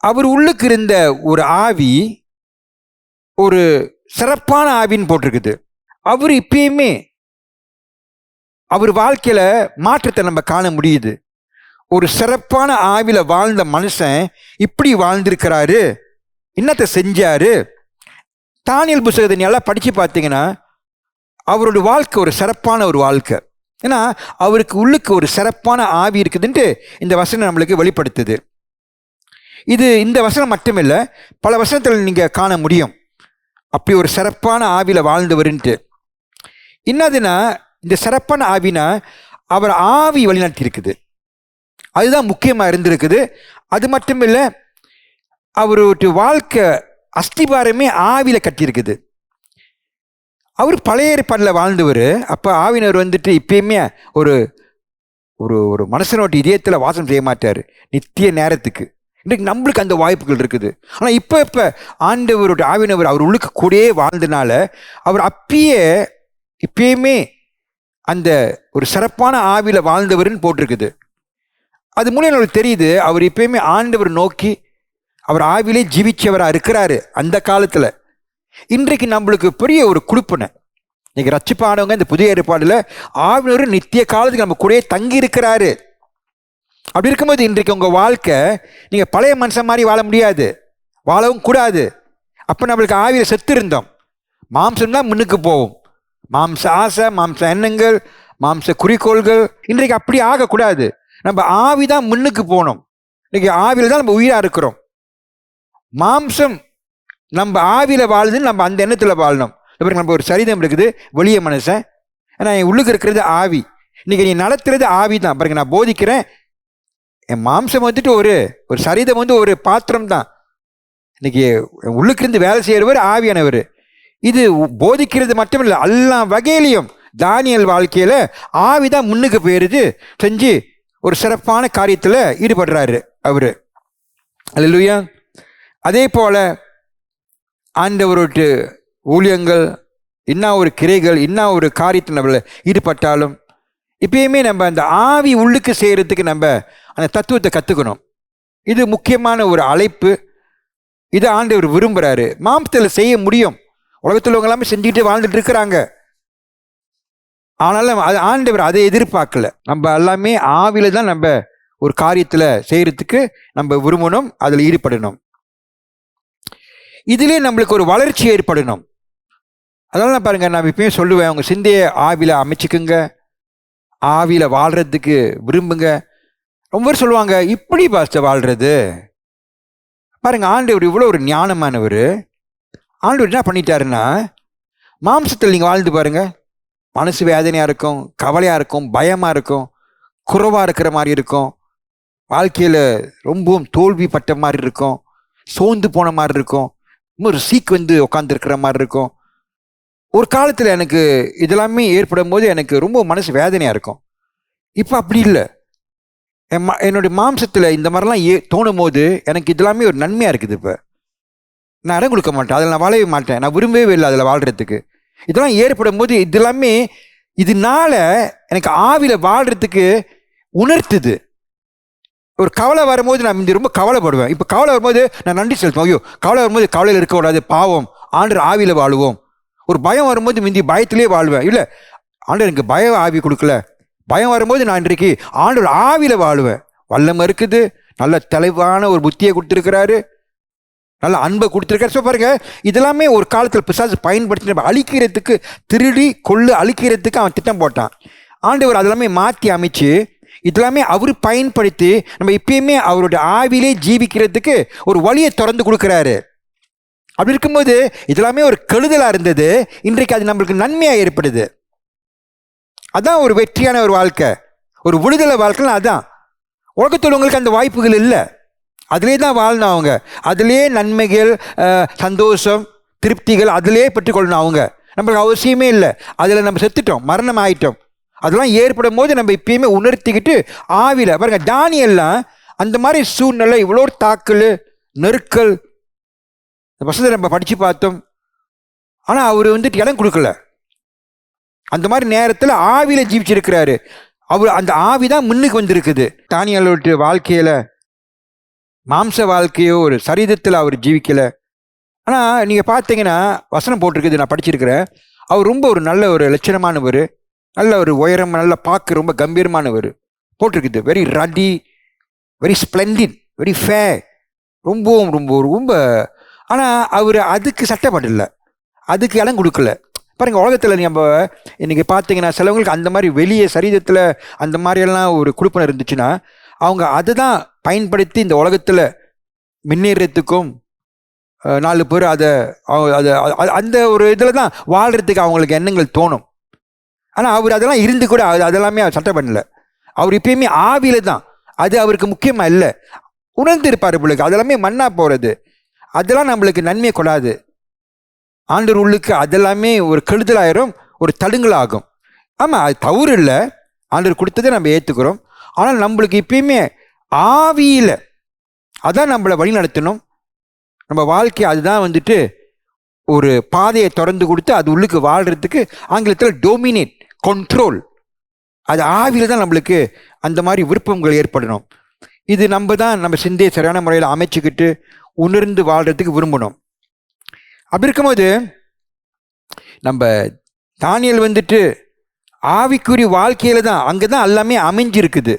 அவர் உள்ளுக்கு இருந்த ஒரு ஆவி ஒரு சிறப்பான ஆவின்னு போட்டிருக்குது. அவர் இப்பயுமே அவர் வாழ்க்கையில மாற்றத்தை நம்ம காண முடியுது. ஒரு சிறப்பான ஆவில வாழ்ந்த மனுஷன் இப்படி வாழ்ந்திருக்கிறாரு, என்னத்தை செஞ்சாரு. தானியேல் புத்தகத்தை நல்லா படிச்சு பார்த்தீங்கன்னா அவரோட வாழ்க்கை ஒரு சிறப்பான ஒரு வாழ்க்கை. ஏன்னா அவருக்கு உள்ளுக்கு ஒரு சிறப்பான ஆவி இருக்குதுன்ட்டு இந்த வசனம் நம்மளுக்கு வெளிப்படுத்துது. இது இந்த வசனம் மட்டுமில்லை, பல வசனத்தில் நீங்க காண முடியும் அப்படி ஒரு சிறப்பான ஆவில வாழ்ந்தவருன்ட்டு. என்னதுன்னா, இந்த சிறப்பான ஆவினா அவர் ஆவி வழிநடத்தி இருக்குது, அதுதான் முக்கியமாக இருந்திருக்குது. அது மட்டும் இல்லை, அவருடைய வாழ்க்கை அஸ்திபாரமே ஆவியில் கட்டியிருக்குது. அவர் பழைய ஏற்பாட்டில் வாழ்ந்தவர். அப்போ ஆவினர் வந்துட்டு இப்பயுமே ஒரு ஒரு ஒரு மனுஷனோட இதயத்தில் வாசம் செய்ய மாட்டார் நித்திய நேரத்துக்கு. இன்றைக்கு நம்மளுக்கு அந்த வாய்ப்புகள் இருக்குது. ஆனால் இப்போ ஆண்டவருடைய ஆவினவர் அவர் உள்ளுக்கு கூடயே வாழ்ந்தனால அவர் இப்பயுமே அந்த ஒரு சிறப்பான ஆவியில் வாழ்ந்தவர்னு போட்டிருக்குது. அது மூலம் நம்மளுக்கு தெரியுது அவர் இப்பயுமே ஆண்டவர் நோக்கி அவர் ஆவிலே ஜீவிச்சவராக இருக்கிறாரு அந்த காலத்தில். இன்றைக்கு நம்மளுக்கு பெரிய ஒரு குடுப்பினை. இன்னைக்கு ரட்சிப்பானவங்க இந்த புதிய ஏற்பாடில் ஆவினர் நித்திய காலத்துக்கு நம்ம கூடயே தங்கி இருக்கிறாரு. அப்படி இருக்கும்போது இன்றைக்கு உங்கள் வாழ்க்கை நீங்கள் பழைய மனுஷன் மாதிரி வாழ முடியாது, வாழவும் கூடாது. அப்போ நம்மளுக்கு ஆவியில் செத்து இருந்தோம். மாம்சம்தான் முன்னுக்கு போவோம். மாம்ச ஆசை, மாம்ச எண்ணங்கள், மாம்ச குறிக்கோள்கள். இன்றைக்கு அப்படி ஆகக்கூடாது. நம்ம ஆவி தான் முன்னுக்கு போகணும். இன்னைக்கு ஆவியில் தான் நம்ம உயிராக இருக்கிறோம். மாம்சம் நம்ம ஆவியில் வாழுதுன்னு நம்ம அந்த எண்ணத்தில் வாழணும். நம்ம ஒரு சரீரம் இருக்குது, வெளிய மனுஷன். ஏன்னா என் உள்ளுக்கு இருக்கிறது ஆவி. இன்னைக்கு நீ நடத்துறது ஆவி தான். பாருங்க, நான் போதிக்கிறேன், என் மாம்சம் வந்துட்டு ஒரு சரீரம் வந்து ஒரு பாத்திரம் தான். இன்னைக்கு உள்ளுக்கு இருந்து வேலை செய்கிறவர் ஆவியானவர். இது போதிக்கிறது மட்டும் இல்லை, எல்லா வகையிலையும் தானியேல் வாழ்க்கையில ஆவிதான் முன்னுக்கு போயிருது, செஞ்சு ஒரு சிறப்பான காரியத்தில் ஈடுபடுறாரு அவரு. அல்லேலூயா. அதே போல ஆண்டவருடைய ஊழியங்கள், இன்னும் ஒரு கிரைகள், இன்னும் ஒரு காரியத்தில் நம்மள ஈடுபட்டாலும் இப்பயுமே நம்ம அந்த ஆவி உள்ளுக்கு செய்கிறதுக்கு நம்ம அந்த தத்துவத்தை கற்றுக்கணும். இது முக்கியமான ஒரு அழைப்பு. இது ஆண்டவர் விரும்புகிறாரு. மாம்சத்தில் செய்ய முடியும், உலகத்தில் உள்ளவங்க எல்லாமே செஞ்சுக்கிட்டு வாழ்ந்துட்டு இருக்கிறாங்க. ஆனாலும் அது ஆண்டவர் அதை எதிர்பார்க்கல. நம்ம எல்லாமே ஆவில தான் நம்ம ஒரு காரியத்தில் செய்கிறதுக்கு நம்ம விரும்பணும், அதில் ஈடுபடணும். இதிலே நம்மளுக்கு ஒரு வளர்ச்சி ஏற்படணும். அதனால நான் பாருங்க, நான் இப்பயும் சொல்லுவேன், உங்கள் சிந்தையை ஆவியில் அமைச்சுக்குங்க, ஆவியில் வாழ்கிறதுக்கு விரும்புங்க. ரொம்ப பேர் சொல்லுவாங்க, இப்படி பாஸ்டர் வாழ்கிறது. பாருங்க, ஆண்டவர் இவ்வளோ ஒரு ஞானமானவர். ஆண்டவர் என்ன பண்ணிட்டாருன்னா, மாம்சத்தில் நீங்கள் வாழ்ந்து பாருங்க, மனசு வேதனையாக இருக்கும், கவலையாக இருக்கும், பயமாக இருக்கும், குறைவாக இருக்கிற மாதிரி இருக்கும், வாழ்க்கையில் ரொம்பவும் தோல்வி பட்ட மாதிரி இருக்கும், சோர்ந்து போன மாதிரி இருக்கும், ஒரு சீக்கு வந்து உட்காந்துருக்கிற மாதிரி இருக்கும். ஒரு காலத்தில் எனக்கு இதெல்லாமே ஏற்படும் போது எனக்கு ரொம்ப மனசு வேதனையாக இருக்கும். இப்போ அப்படி இல்லை. என்னுடைய மாம்சத்தில் இந்த மாதிரிலாம் தோணும் போது எனக்கு இதெல்லாமே ஒரு நன்மையாக இருக்குது. இப்போ நான் இடம் கொடுக்க மாட்டேன், அதில் நான் வாழவே மாட்டேன், நான் விரும்பவே இல்லை அதில் வாழ்கிறதுக்கு. இதெல்லாம் ஏற்படும் போது இதெல்லாமே இதனால எனக்கு ஆவியில் வாழ்கிறதுக்கு உணர்த்துது. ஒரு கவலை வரும்போது நான் இந்த ரொம்ப கவலைப்படுவேன். இப்போ கவலை வரும்போது நான் நன்றி செலுத்துவேன். ஐயோ, கவலை வரும்போது கவலையில் இருக்கக்கூடாது, பாவம், ஆண்டவர் ஆவியில் வாழுவோம். ஒரு பயம் வரும்போது முந்தி பயத்திலே வாழ்வேன். இல்லை, ஆண்டவர் எனக்கு பயம் ஆவி கொடுக்கல. பயம் வரும்போது நான் இன்றைக்கு ஆண்டவர் ஆவியில் வாழுவேன். வல்லமை இருக்குது, நல்ல தெளிவான ஒரு புத்தியை கொடுத்துருக்கிறாரு, நல்ல அன்பை கொடுத்துருக்காரு. ஸோ பாருங்க, இதெல்லாமே ஒரு காலத்தில் பிசாசு பயன்படுத்தி நம்ம அழிக்கிறதுக்கு, திருடி கொள்ளு அழிக்கிறதுக்கு அவன் திட்டம் போட்டான். ஆண்டவர் அதெல்லாமே மாற்றி அமைச்சு இதெல்லாமே அவர் பயன்படுத்தி நம்ம இப்பயுமே அவருடைய ஆவிலே ஜீவிக்கிறதுக்கு ஒரு வழியை திறந்து கொடுக்குறாரு. அப்படி இருக்கும்போது இதெல்லாமே ஒரு கெடுதலாக இருந்தது, இன்றைக்கு அது நம்மளுக்கு நன்மையாக ஏற்படுது. அதான் ஒரு வெற்றியான ஒரு வாழ்க்கை, ஒரு விடுதலை வாழ்க்கைன்னா அதான். உலகத்தில் உங்களுக்கு அந்த வாய்ப்புகள் இல்லை. அதிலே தான் வாழணும் அவங்க. அதிலே நன்மைகள், சந்தோஷம், திருப்திகள் அதிலே பெற்றுக்கொள்ளணும் அவங்க. நம்மளுக்கு அவசியமே இல்லை. அதில் நம்ம செத்துட்டோம், மரணம் ஆயிட்டோம். அதெல்லாம் ஏற்படும் போது நம்ம இப்பயுமே உணர்த்திக்கிட்டு ஆவியில் பாருங்க, தானியெல்லாம் அந்த மாதிரி சூழ்நிலை, இவ்வளோ தாக்கல், நெருக்கல், வசதி நம்ம படித்து பார்த்தோம். ஆனால் அவர் வந்துட்டு இடம் கொடுக்கல. அந்த மாதிரி நேரத்தில் ஆவியில் ஜீவிச்சிருக்கிறாரு அவர். அந்த ஆவி தான் முன்னுக்கு வந்திருக்குது. தானியலோட வாழ்க்கையில் மாம்ச வாழ்க்கையோ ஒரு சரீரத்தில் அவர் ஜீவிக்கலை. ஆனால் நீங்கள் பார்த்தீங்கன்னா வசனம் போட்டிருக்குது, நான் படிச்சிருக்கிறேன். அவர் ரொம்ப ஒரு நல்ல ஒரு லட்சணமானவர், நல்ல ஒரு உயரம், நல்ல பார்க்க ரொம்ப கம்பீரமானவர் போட்டிருக்குது. Very ruddy, very splendid, very fair, ரொம்பவும் ரொம்ப ரொம்ப. ஆனால் அவர் அதுக்கு சட்டப்படலை, அதுக்கு இடம் கொடுக்கல. பாருங்கள், உலகத்தில் நம்ம இன்றைக்கி பார்த்தீங்கன்னா சிலவங்களுக்கு அந்த மாதிரி வெளியே சரீரத்தில் அந்த மாதிரியெல்லாம் ஒரு குழுப்பம் இருந்துச்சுன்னா அவங்க அதை தான் பயன்படுத்தி இந்த உலகத்தில் முன்னேறத்துக்கும் 4 பேர் அதை அந்த ஒரு இதில் தான் வாழ்கிறதுக்கு அவங்களுக்கு எண்ணங்கள் தோணும். ஆனால் அவர் அதெல்லாம் இருந்து கூட அதெல்லாமே அவர் சட்டை பண்ணல. அவர் இப்பயுமே ஆவியில் தான், அது அவருக்கு முக்கியமாக இல்லை. உணர்ந்து இருப்பார் பிள்ளைக்கு. அதெல்லாமே மண்ணா போகிறது, அதெல்லாம் நம்மளுக்கு நன்மையை கொடாது. ஆண்டவர் உள்ளுக்கு அதெல்லாமே ஒரு கெடுதலாயிரும், ஒரு தடுங்கலாகும். ஆமாம், அது தவறு இல்லை, ஆண்டவர் கொடுத்ததை நம்ம ஏற்றுக்கிறோம். ஆனால் நம்மளுக்கு இப்பயுமே ஆவியில் அதான் நம்மளை வழி நடத்தணும். நம்ம வாழ்க்கை அதுதான் வந்துட்டு ஒரு பாதையை திறந்து கொடுத்து அது உள்ளுக்கு வாழ்கிறதுக்கு ஆங்கிலத்தில் டொமினேட், கண்ட்ரோல். அது ஆவியில் தான் நம்மளுக்கு அந்த மாதிரி விருப்பங்கள் ஏற்படணும். இது நம்ம தான் நம்ம சிந்தையை சரியான முறையில் அமைச்சுக்கிட்டு உணர்ந்து வாழ்கிறதுக்கு விரும்பணும். அப்படி இருக்கும்போது நம்ம தானியேல் வந்துட்டு ஆவிக்குரிய வாழ்க்கையில தான், அங்கே தான் எல்லாமே அமைஞ்சிருக்குது.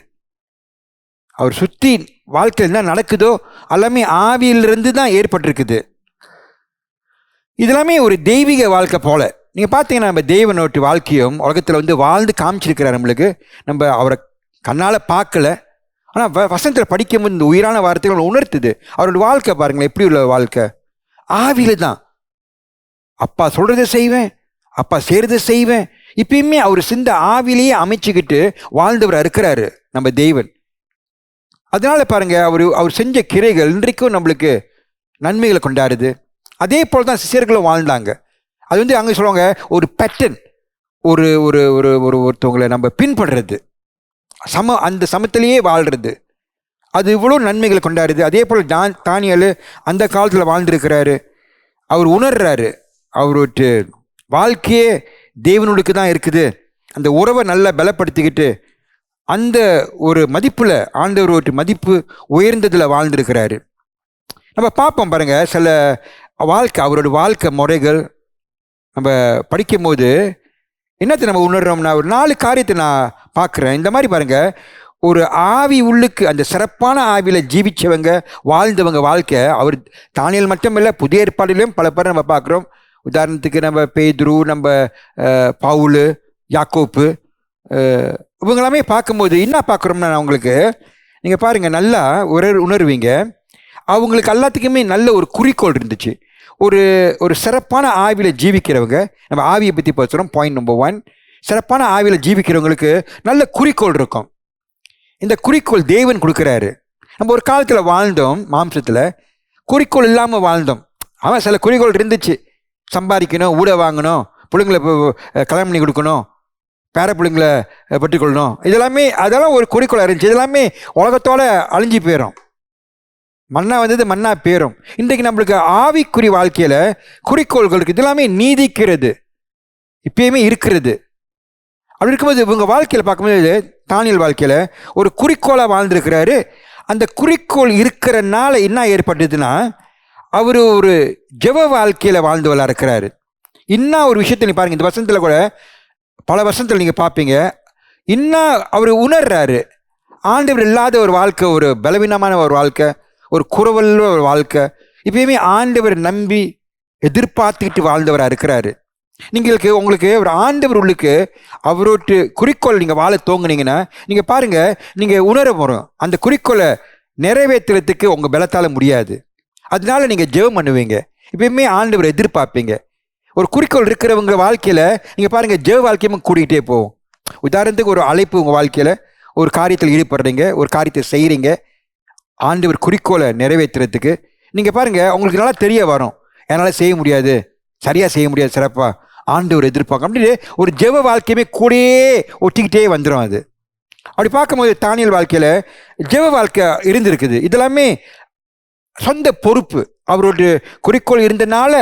அவர் சுற்றி வாழ்க்கையில் என்ன நடக்குதோ எல்லாமே ஆவியிலிருந்து தான் ஏற்பட்டிருக்குது. இதெல்லாமே ஒரு தெய்வீக வாழ்க்கை போல. நீங்கள் பார்த்தீங்கன்னா நம்ம தெய்வனோட்டு வாழ்க்கையும் உலகத்தில் வந்து வாழ்ந்து காமிச்சிருக்கிறார் நம்மளுக்கு. நம்ம அவரை கண்ணால் பார்க்கல, ஆனால் வசனத்தில் படிக்கும்போது இந்த உயிரான வார்த்தைகள் உணர்த்துது. அவரோட வாழ்க்கை பாருங்களேன், எப்படி உள்ள வாழ்க்கை. ஆவியில் தான். அப்பா சொல்கிறத செய்வேன், அப்பா செய்கிறத செய்வேன். இப்பயுமே அவர் சிந்த ஆவிலேயே அமைச்சுக்கிட்டு வாழ்ந்தவர் இருக்கிறாரு நம்ம தெய்வன். அதனால பாருங்க, அவர் செஞ்ச கிரைகள் இன்றைக்கும் நம்மளுக்கு நன்மைகளை கொண்டாடுது. அதே போல் தான் சிஷ்யர்களும் வாழ்ந்தாங்க. அது வந்து அங்கே சொல்லுவாங்க ஒரு பேட்டர்ன், ஒரு ஒரு ஒரு ஒரு ஒருத்தவங்களை நம்ம பின்பற்றுறது, அந்த சமத்திலேயே வாழ்கிறது. அது இவ்வளோ நன்மைகளை கொண்டாடுது. அதே போல் தானியேல் அந்த காலத்தில் வாழ்ந்துருக்கிறாரு. அவர் உணர்றாரு அவரோட வாழ்க்கையே தேவனுக்கு தான் இருக்குது. அந்த உறவை நல்லா பலப்படுத்திக்கிட்டு அந்த ஒரு மதிப்பில், ஆண்டவரோட மதிப்பு உயர்ந்ததில் வாழ்ந்திருக்கிறாரு. நம்ம பார்ப்போம் பாருங்கள், சில வாழ்க்கை, அவரோட வாழ்க்கை முறைகள் நம்ம படிக்கும் போது என்னத்தை நம்ம உணர்றோம்னா ஒரு 4 காரியத்தை நான் பார்க்குறேன். இந்த மாதிரி பாருங்கள், ஒரு ஆவி உள்ளுக்கு அந்த சிறப்பான ஆவியில் ஜீவிச்சவங்க, வாழ்ந்தவங்க வாழ்க்கை. அவர் தானியேல் மட்டும் இல்லை, புதிய ஏற்பாடுலையும் பல பேர் நம்ம பார்க்குறோம். உதாரணத்துக்கு நம்ம பேதுரு, நம்ம பவுல், யாக்கோப்பு, இவங்களாமே பார்க்கும்போது என்ன பார்க்குறோம்னா அவங்களுக்கு நீங்கள் பாருங்கள் நல்லா உணர்வீங்க. அவங்களுக்கு எல்லாத்துக்குமே நல்ல ஒரு குறிக்கோள் இருந்துச்சு. ஒரு ஒரு சிறப்பான ஆவியில் ஜீவிக்கிறவங்க, நம்ம ஆவியை பற்றி பேசுகிறோம். பாயிண்ட் நம்பர் 1, சிறப்பான ஆவியில் ஜீவிக்கிறவங்களுக்கு நல்ல குறிக்கோள் இருக்கும். இந்த குறிக்கோள் தேவன் கொடுக்குறாரு. நம்ம ஒரு காலத்தில் வாழ்ந்தோம், மாம்சத்தில் குறிக்கோள் இல்லாமல் வாழ்ந்தோம். அவன் சில குறிக்கோள் இருந்துச்சு. சம்பாதிக்கணும், ஊட வாங்கணும், பிள்ளைங்களை கல்யாணம் பண்ணி கொடுக்கணும், பேர பிள்ளைங்களை பெற்றுக்கொள்ளணும், அதெல்லாம் ஒரு குறிக்கோளாக இருந்துச்சு. இதெல்லாமே உலகத்தோடு அழிஞ்சு போயிடும். மண்ணா வந்தது மண்ணா போயிடும். இன்றைக்கு நம்மளுக்கு ஆவிக்குரிய வாழ்க்கையில் குறிக்கோள்கள் இருக்குது. இதெல்லாமே நீதிக்கிறது இப்பயுமே இருக்கிறது. அப்படி இருக்கும்போது இவங்க வாழ்க்கையில் பார்க்கும்போது தானியேல் வாழ்க்கையில் ஒரு குறிக்கோளாக வாழ்ந்துருக்கிறாரு. அந்த குறிக்கோள் இருக்கிறனால என்ன ஏற்பட்டதுன்னா அவர் ஒரு ஜெப வாழ்க்கையில் வாழ்ந்தவளாக இருக்கிறாரு. இன்னும் ஒரு விஷயத்தை நீ பாருங்கள், இந்த வசனத்தில் கூட பல வசனத்தில் நீங்கள் பார்ப்பீங்க. இன்னும் அவர் உணர்றாரு ஆண்டவர் இல்லாத ஒரு வாழ்க்கை, ஒரு பலவீனமான ஒரு வாழ்க்கை, ஒரு குறவல்ல ஒரு வாழ்க்கை. இப்பயுமே ஆண்டவர் நம்பி எதிர்பார்த்துக்கிட்டு வாழ்ந்தவராக இருக்கிறாரு. உங்களுக்கு ஒரு ஆண்டவர் உள்ளுக்கு அவரோட குறிக்கோள் நீங்கள் வாழ தோங்குனீங்கன்னா நீங்கள் பாருங்கள், நீங்கள் உணர வரும் அந்த குறிக்கோளை நிறைவேற்றுறதுக்கு உங்கள் பலத்தால் முடியாது. அதனால நீங்கள் ஜெபம் பண்ணுவீங்க, இப்பயுமே ஆண்டவர் எதிர்பார்ப்பீங்க. ஒரு குறிக்கோள் இருக்கிறவங்க வாழ்க்கையில் நீங்கள் பாருங்கள், ஜெப வாழ்க்கையும் கூட்டிகிட்டே போகும். உதாரணத்துக்கு ஒரு அழைப்பு, உங்கள் வாழ்க்கையில் ஒரு காரியத்தில் ஈடுபடுறீங்க, ஒரு காரியத்தை செய்கிறீங்க, ஆண்டவர் குறிக்கோளை நிறைவேற்றுறதுக்கு நீங்கள் பாருங்கள், உங்களுக்கு நல்லா தெரிய வரும், என்னால் செய்ய முடியாது, சரியாக செய்ய முடியாது, சிறப்பாக ஆண்டவர் எதிர்பார்க்க அப்படின்னு ஒரு ஜெப வாழ்க்கையுமே கூடயே ஒட்டிக்கிட்டே வந்துடும். அது அப்படி பார்க்கும்போது தானியல் வாழ்க்கையில் ஜெப வாழ்க்கை இருந்திருக்குது. இதெல்லாமே சொந்த பொறுப்பு. அவருடைய குறிக்கோள் இருந்தனால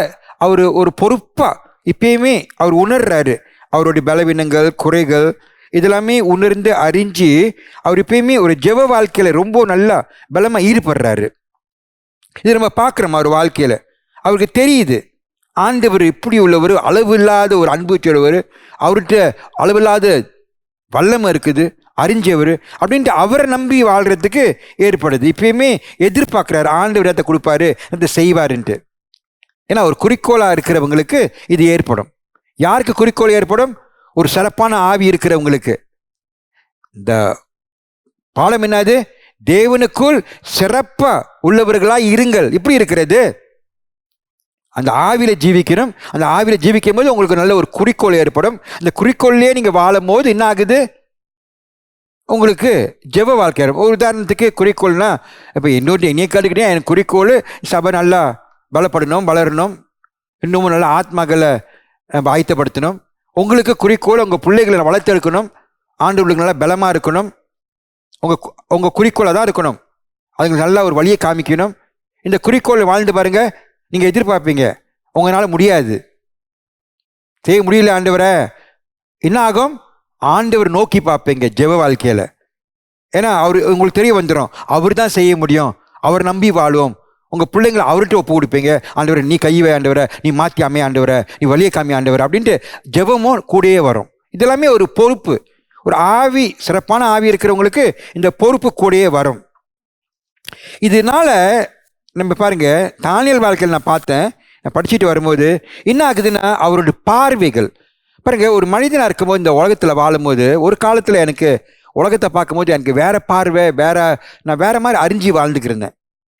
அவர் ஒரு பொறுப்பாக இப்பயுமே அவர் உணர்றாரு. அவருடைய பலவீனங்கள், குறைகள் இதெல்லாமே உணர்ந்து அறிஞ்சு அவர் இப்பயுமே ஒரு ஜெப வாழ்க்கையில் ரொம்ப நல்லா பலமாக ஈடுபடுறாரு. இது நம்ம பார்க்குறோம் அவர் வாழ்க்கையில். அவருக்கு தெரியுது ஆண்டவர் இப்படி உள்ளவர், அளவு இல்லாத ஒரு அன்பு உள்ளவர், அவர்கிட்ட அளவில்லாத வல்லமை இருக்குது, அறிஞ்சவர் அப்படின்ட்டு அவரை நம்பி வாழ்கிறதுக்கு ஏற்படுது. இப்பயுமே எதிர்பார்க்குறாரு ஆண்டவர் அதை கொடுப்பாரு, அதை செய்வாருன்ட்டு. ஏன்னா ஒரு குறிக்கோளாக இருக்கிறவங்களுக்கு இது ஏற்படும். யாருக்கு குறிக்கோள் ஏற்படும்? ஒரு சிறப்பான ஆவி இருக்கிறவங்களுக்கு. இந்த பாடம் என்னது? தேவனுக்குள் சிறப்பாக உள்ளவர்களாக இருங்கள். இப்படி இருக்கிறது அந்த ஆவியில ஜீவிக்கணும். அந்த ஆவியில ஜீவிக்கும் போது உங்களுக்கு நல்ல ஒரு குறிக்கோள் ஏற்படும். அந்த குறிக்கோள்லேயே நீங்கள் வாழும் போது என்ன ஆகுது? உங்களுக்கு ஜெப வாழ்க்கை. ஒரு உதாரணத்துக்கு குறிக்கோள்னா, இப்போ என்னைய கேட்டுக்கிட்டே எனக்கு குறிக்கோள் சபை நல்லா பலப்படணும், வளரணும், இன்னமும் நல்லா ஆத்மாக்களை ஆயத்தப்படுத்தணும். உங்களுக்கு குறிக்கோள் உங்கள் பிள்ளைகளை வளர்த்தெடுக்கணும், ஆண்டவர்களுக்கு நல்லா பலமாக இருக்கணும். உங்கள் குறிக்கோள் தான் இருக்கணும். அதுங்களுக்கு நல்லா ஒரு வழியை காமிக்கணும். இந்த குறிக்கோள் வாழ்ந்து பாருங்க, நீங்கள் எதிர்பார்ப்பீங்க உங்களால் முடியாது, செய்ய முடியல ஆண்டவரை. என்ன ஆகும்? ஆண்டவர் நோக்கி பார்ப்பீங்க ஜெப வாழ்க்கையில். ஏன்னா அவர் உங்களுக்கு தெரிய வந்துடும், அவர் தான் செய்ய முடியும், அவர் நம்பி வாழுவோம். உங்கள் பிள்ளைங்களை அவர்கிட்ட ஒப்பு கொடுப்பீங்க. ஆண்டவரை நீ கைவை, ஆண்டவரை நீ மாற்றி அமைய, ஆண்டவரை நீ வழியை காமி, ஆண்டவர் அப்படின்ட்டு ஜெபமும் கூடயே வரும். இதெல்லாமே ஒரு பொறுப்பு. ஒரு ஆவி, சிறப்பான ஆவி இருக்கிறவங்களுக்கு இந்த பொறுப்பு கூடயே வரும். இதனால நம்ம பாருங்க, தானியல் வாழ்க்கையில் நான் பார்த்தேன், நான் படிச்சுட்டு வரும்போது என்ன ஆகுதுன்னா, அவருடைய பார்வைகள் பாருங்க. ஒரு மனிதனாக இருக்கும்போது இந்த உலகத்தில் வாழும்போது, ஒரு காலத்தில் எனக்கு உலகத்தை பார்க்கும்போது எனக்கு வேற பார்வை, நான் வேற மாதிரி அறிஞ்சு வாழ்ந்துக்கிருந்தேன்.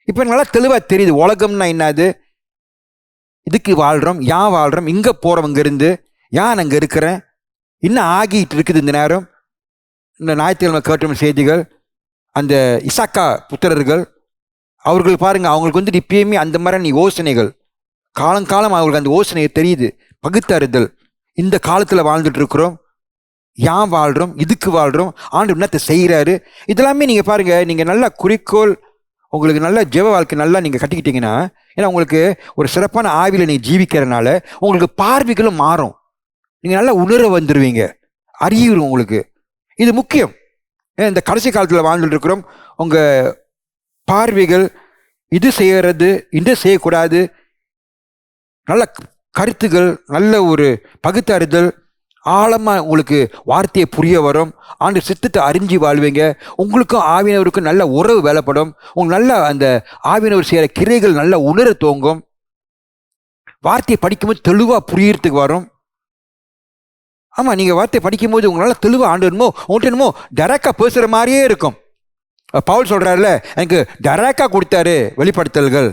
இப்போ எனக்கு நல்லா தெளிவாக தெரியுது உலகம்னா என்னது, இதுக்கு வாழ்கிறோம், ஏன் வாழ்கிறோம், இங்கே போகிறவங்க இருந்து ஏன் அங்கே இருக்கிறேன், இன்னும் ஆகிட்டு இருக்குது. இந்த நேரம் இந்த ஞாயிற்றுக்கிழமை கேட்ட செய்திகள், அந்த இசாக்கா புத்திரர்கள் அவர்கள் பாருங்கள், அவங்களுக்கு வந்துட்டு இப்பயுமே அந்த மாதிரியான யோசனைகள், காலங்காலம் அவங்களுக்கு அந்த யோசனை தெரியுது, பகுத்தறிதல். இந்த காலத்தில் வாழ்ந்துட்டு இருக்கிறோம், ஏன் வாழ்கிறோம், இதுக்கு வாழ்கிறோம், ஆண்டு என்னத்தை செய்கிறாரு, இதெல்லாமே நீங்கள் பாருங்கள். நீங்கள் நல்லா குறிக்கோள், உங்களுக்கு நல்ல ஜெப வாழ்க்கை நல்லா நீங்கள் கட்டிக்கிட்டீங்கன்னா, ஏன்னா உங்களுக்கு ஒரு சிறப்பான ஆவியில் நீங்கள் ஜீவிக்கிறதுனால உங்களுக்கு பார்வைகளும் மாறும். நீங்கள் நல்லா உணர வந்துடுவீங்க, அறியும் உங்களுக்கு. இது முக்கியம். ஏன்னா இந்த கடைசி காலத்தில் வாழ்ந்துட்டு இருக்கிறோம். உங்கள் பார்வைகள், இது செய்கிறது, இது செய்யக்கூடாது, நல்ல கருத்துகள், நல்ல ஒரு பகுத்தறிதல், ஆழமாக உங்களுக்கு வார்த்தையை புரிய வரும். ஆண்டு சித்தத்தை அறிஞ்சு வாழ்வீங்க. உங்களுக்கும் ஆவியினருக்கும் நல்ல உறவு வேலைப்படும். உங்களுக்கு நல்ல அந்த ஆவியினர் செய்கிற கிரைகள் நல்ல உணர தோங்கும். வார்த்தையை படிக்கும்போது தெளிவாக புரியறதுக்கு வரும். ஆமாம், நீங்கள் வார்த்தையை படிக்கும்போது உங்களால் தெளிவாக ஆண்டு உங்கள்கிட்ட என்னமோ டைரக்டாக பேசுகிற மாதிரியே இருக்கும். பவுல் சொல்கிறாருல, எனக்கு டைரக்டாக கொடுத்தாரு வெளிப்படுத்தல்கள்.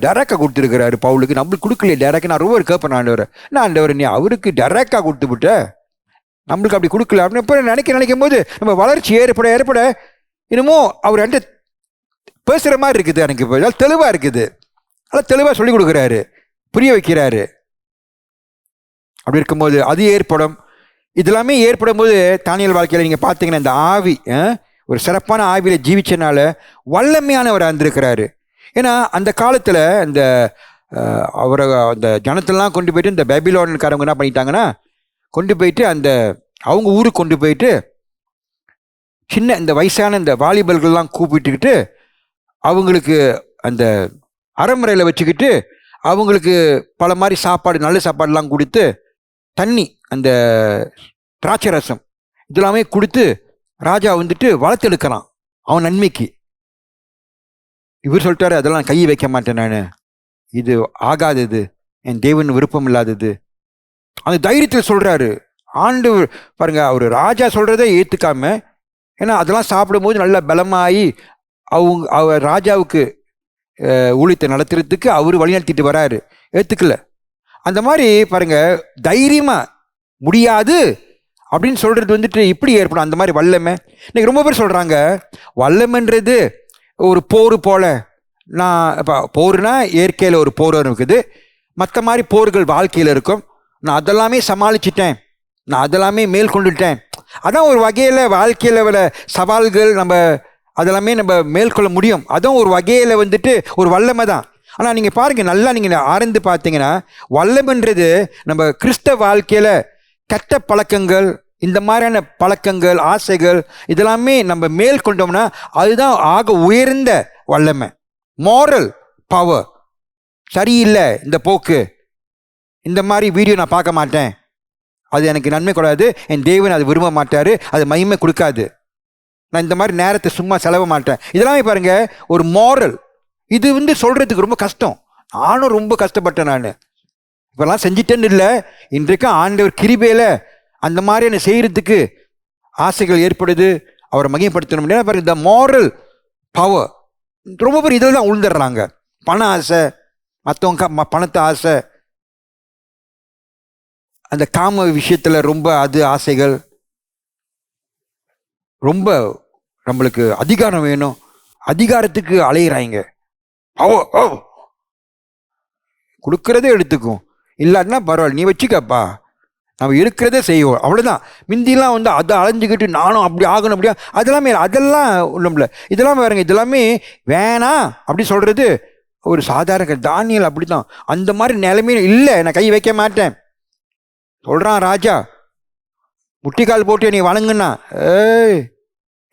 டைரக்டாக கொடுத்துருக்கிறாரு பவுலுக்கு, நம்மளுக்கு கொடுக்கலையே டைரக்டாக. நான் ரொம்ப கேட்பேன், ஆண்டவர் நான் ஆண்டவர் நீ அவருக்கு டைரக்டாக கொடுத்து விட்ட, நம்மளுக்கு அப்படி கொடுக்கல அப்படின்னு இப்போ நினைக்கும் போது நம்ம வளர்ச்சி ஏற்பட இன்னமும் அவர் என்கிட்ட பேசுகிற மாதிரி இருக்குது. எனக்கு இப்போ இதெல்லாம் தெளிவாக இருக்குது, அதெல்லாம் தெளிவாக சொல்லி கொடுக்குறாரு, புரிய வைக்கிறாரு. அப்படி இருக்கும்போது அது ஏற்படும். இதெல்லாமே ஏற்படும் போது தானியல் வாழ்க்கையில் நீங்கள் பார்த்தீங்கன்னா, இந்த ஆவி ஒரு சிறப்பான ஆவியில் ஜீவிச்சனால வல்லமையானவர் இருந்திருக்கிறாரு. ஏன்னா அந்த காலத்தில் இந்த அவரை அந்த ஜனத்தெல்லாம் கொண்டு போயிட்டு, இந்த பேபிலோன்காரவங்க என்ன பண்ணிட்டாங்கன்னா, கொண்டு போயிட்டு அந்த அவங்க ஊருக்கு கொண்டு போயிட்டு சின்ன இந்த வயசான இந்த வாலிபர்கள்லாம் கூப்பிட்டுக்கிட்டு அவங்களுக்கு அந்த அறமுறையில் வச்சுக்கிட்டு அவங்களுக்கு பல மாதிரி சாப்பாடு, நல்ல சாப்பாடுலாம் கொடுத்து, தண்ணி, அந்த திராட்சை ரசம் இதெல்லாமே கொடுத்து ராஜா வந்துட்டு வளர்த்தெடுக்கிறான் அவன் நன்மைக்கு. இவர் சொல்லிட்டாரு, அதெல்லாம் கையை வைக்க மாட்டேன் நான், இது ஆகாதது, என் தேவன் விருப்பம் இல்லாதது. அந்த தைரியத்தில் சொல்கிறாரு. ஆண்டு பாருங்க, அவர் ராஜா சொல்கிறத ஏற்றுக்காம, ஏன்னா அதெல்லாம் சாப்பிடும்போது நல்லா பலமாகி அவர் ராஜாவுக்கு ஊழியத்தை நடத்துறதுக்கு அவர் வழிநடத்திட்டு வராரு, ஏற்றுக்கல. அந்த மாதிரி பாருங்க, தைரியமாக முடியாது, அப்படின்னு சொல்கிறது வந்துட்டு இப்படி ஏற்படும் அந்த மாதிரி வல்லமை. இன்னைக்கு ரொம்ப பேர் சொல்கிறாங்க வல்லமைன்றது ஒரு போர் போல. நான் இப்போ போர்னா இயற்கையில் ஒரு போர் இருக்குது, மற்ற மாதிரி போர்கள் வாழ்க்கையில் இருக்கும். நான் அதெல்லாமே சமாளிச்சிட்டேன், நான் அதெல்லாமே மேற்கொண்டுட்டேன். அதான் ஒரு வகையில் வாழ்க்கையில் வர சவால்கள் நம்ம அதெல்லாமே நம்ம மேற்கொள்ள முடியும். அதுவும் ஒரு வகையில் வந்துட்டு ஒரு வல்லமை தான். ஆனால் நீங்கள் பாருங்கள், நல்லா நீங்கள் ஆழ்ந்து பார்த்தீங்கன்னா வல்லமைன்றது நம்ம கிறிஸ்தவ வாழ்க்கையில் கெட்ட பழக்கங்கள், இந்த மாதிரியான பழக்கங்கள், ஆசைகள் இதெல்லாமே நம்ம மேற்கொண்டோம்னா அதுதான் ஆக உயர்ந்த வல்லமை. Moral power. சரியில்லை இந்த போக்கு, இந்த மாதிரி வீடியோ நான் பார்க்க மாட்டேன், அது எனக்கு நன்மை கூடாது, என் தேவன் அது விரும்ப மாட்டார், அது மகிமை கொடுக்காது, நான் இந்த மாதிரி நேரத்தை சும்மா செலவ மாட்டேன், இதெல்லாமே பாருங்கள் ஒரு மாரல். இது வந்து சொல்கிறதுக்கு ரொம்ப கஷ்டம். நானும் ரொம்ப கஷ்டப்பட்டேன். நான் இப்போல்லாம் செஞ்சிட்டேன்னு இல்லை, இன்றைக்கும் ஆண்டவர் கிருபையில் அந்த மாதிரியான செய்கிறதுக்கு ஆசைகள் ஏற்படுது, அவரை மகிமைப்படுத்தணும். ஏன்னா பாருங்கள், இந்த மாரல் பவர் ரொம்ப பேர் இதில் தான் உழுந்துடுறாங்க. பண ஆசை, மற்றவங்க பணத்தை ஆசை, அந்த காம விஷயத்தில் ரொம்ப அது ஆசைகள், ரொம்ப நம்மளுக்கு அதிகாரம் வேணும், அதிகாரத்துக்கு அலையிறாங்க. கொடுக்கறதே எடுத்துக்கும், இல்லாட்டினா பரவாயில்ல நீ வச்சுக்கப்பா, நம்ம இருக்கிறதே செய்வோம், அவ்வளோதான். முந்திலாம் வந்து அதை அலைஞ்சிக்கிட்டு நானும் அப்படி ஆகணும் அப்படியா, அதெல்லாம் ஒன்றும்ல. இதெல்லாம் பாருங்க, இதெல்லாமே வேணாம் அப்படி சொல்கிறது ஒரு சாதாரண. தானியேல் அப்படி தான், அந்த மாதிரி நிலைமையும் இல்லை, நான் கை வைக்க மாட்டேன் சொல்கிறான் ராஜா. முட்டிக்கால் போட்டு நீ வணங்குன்னா,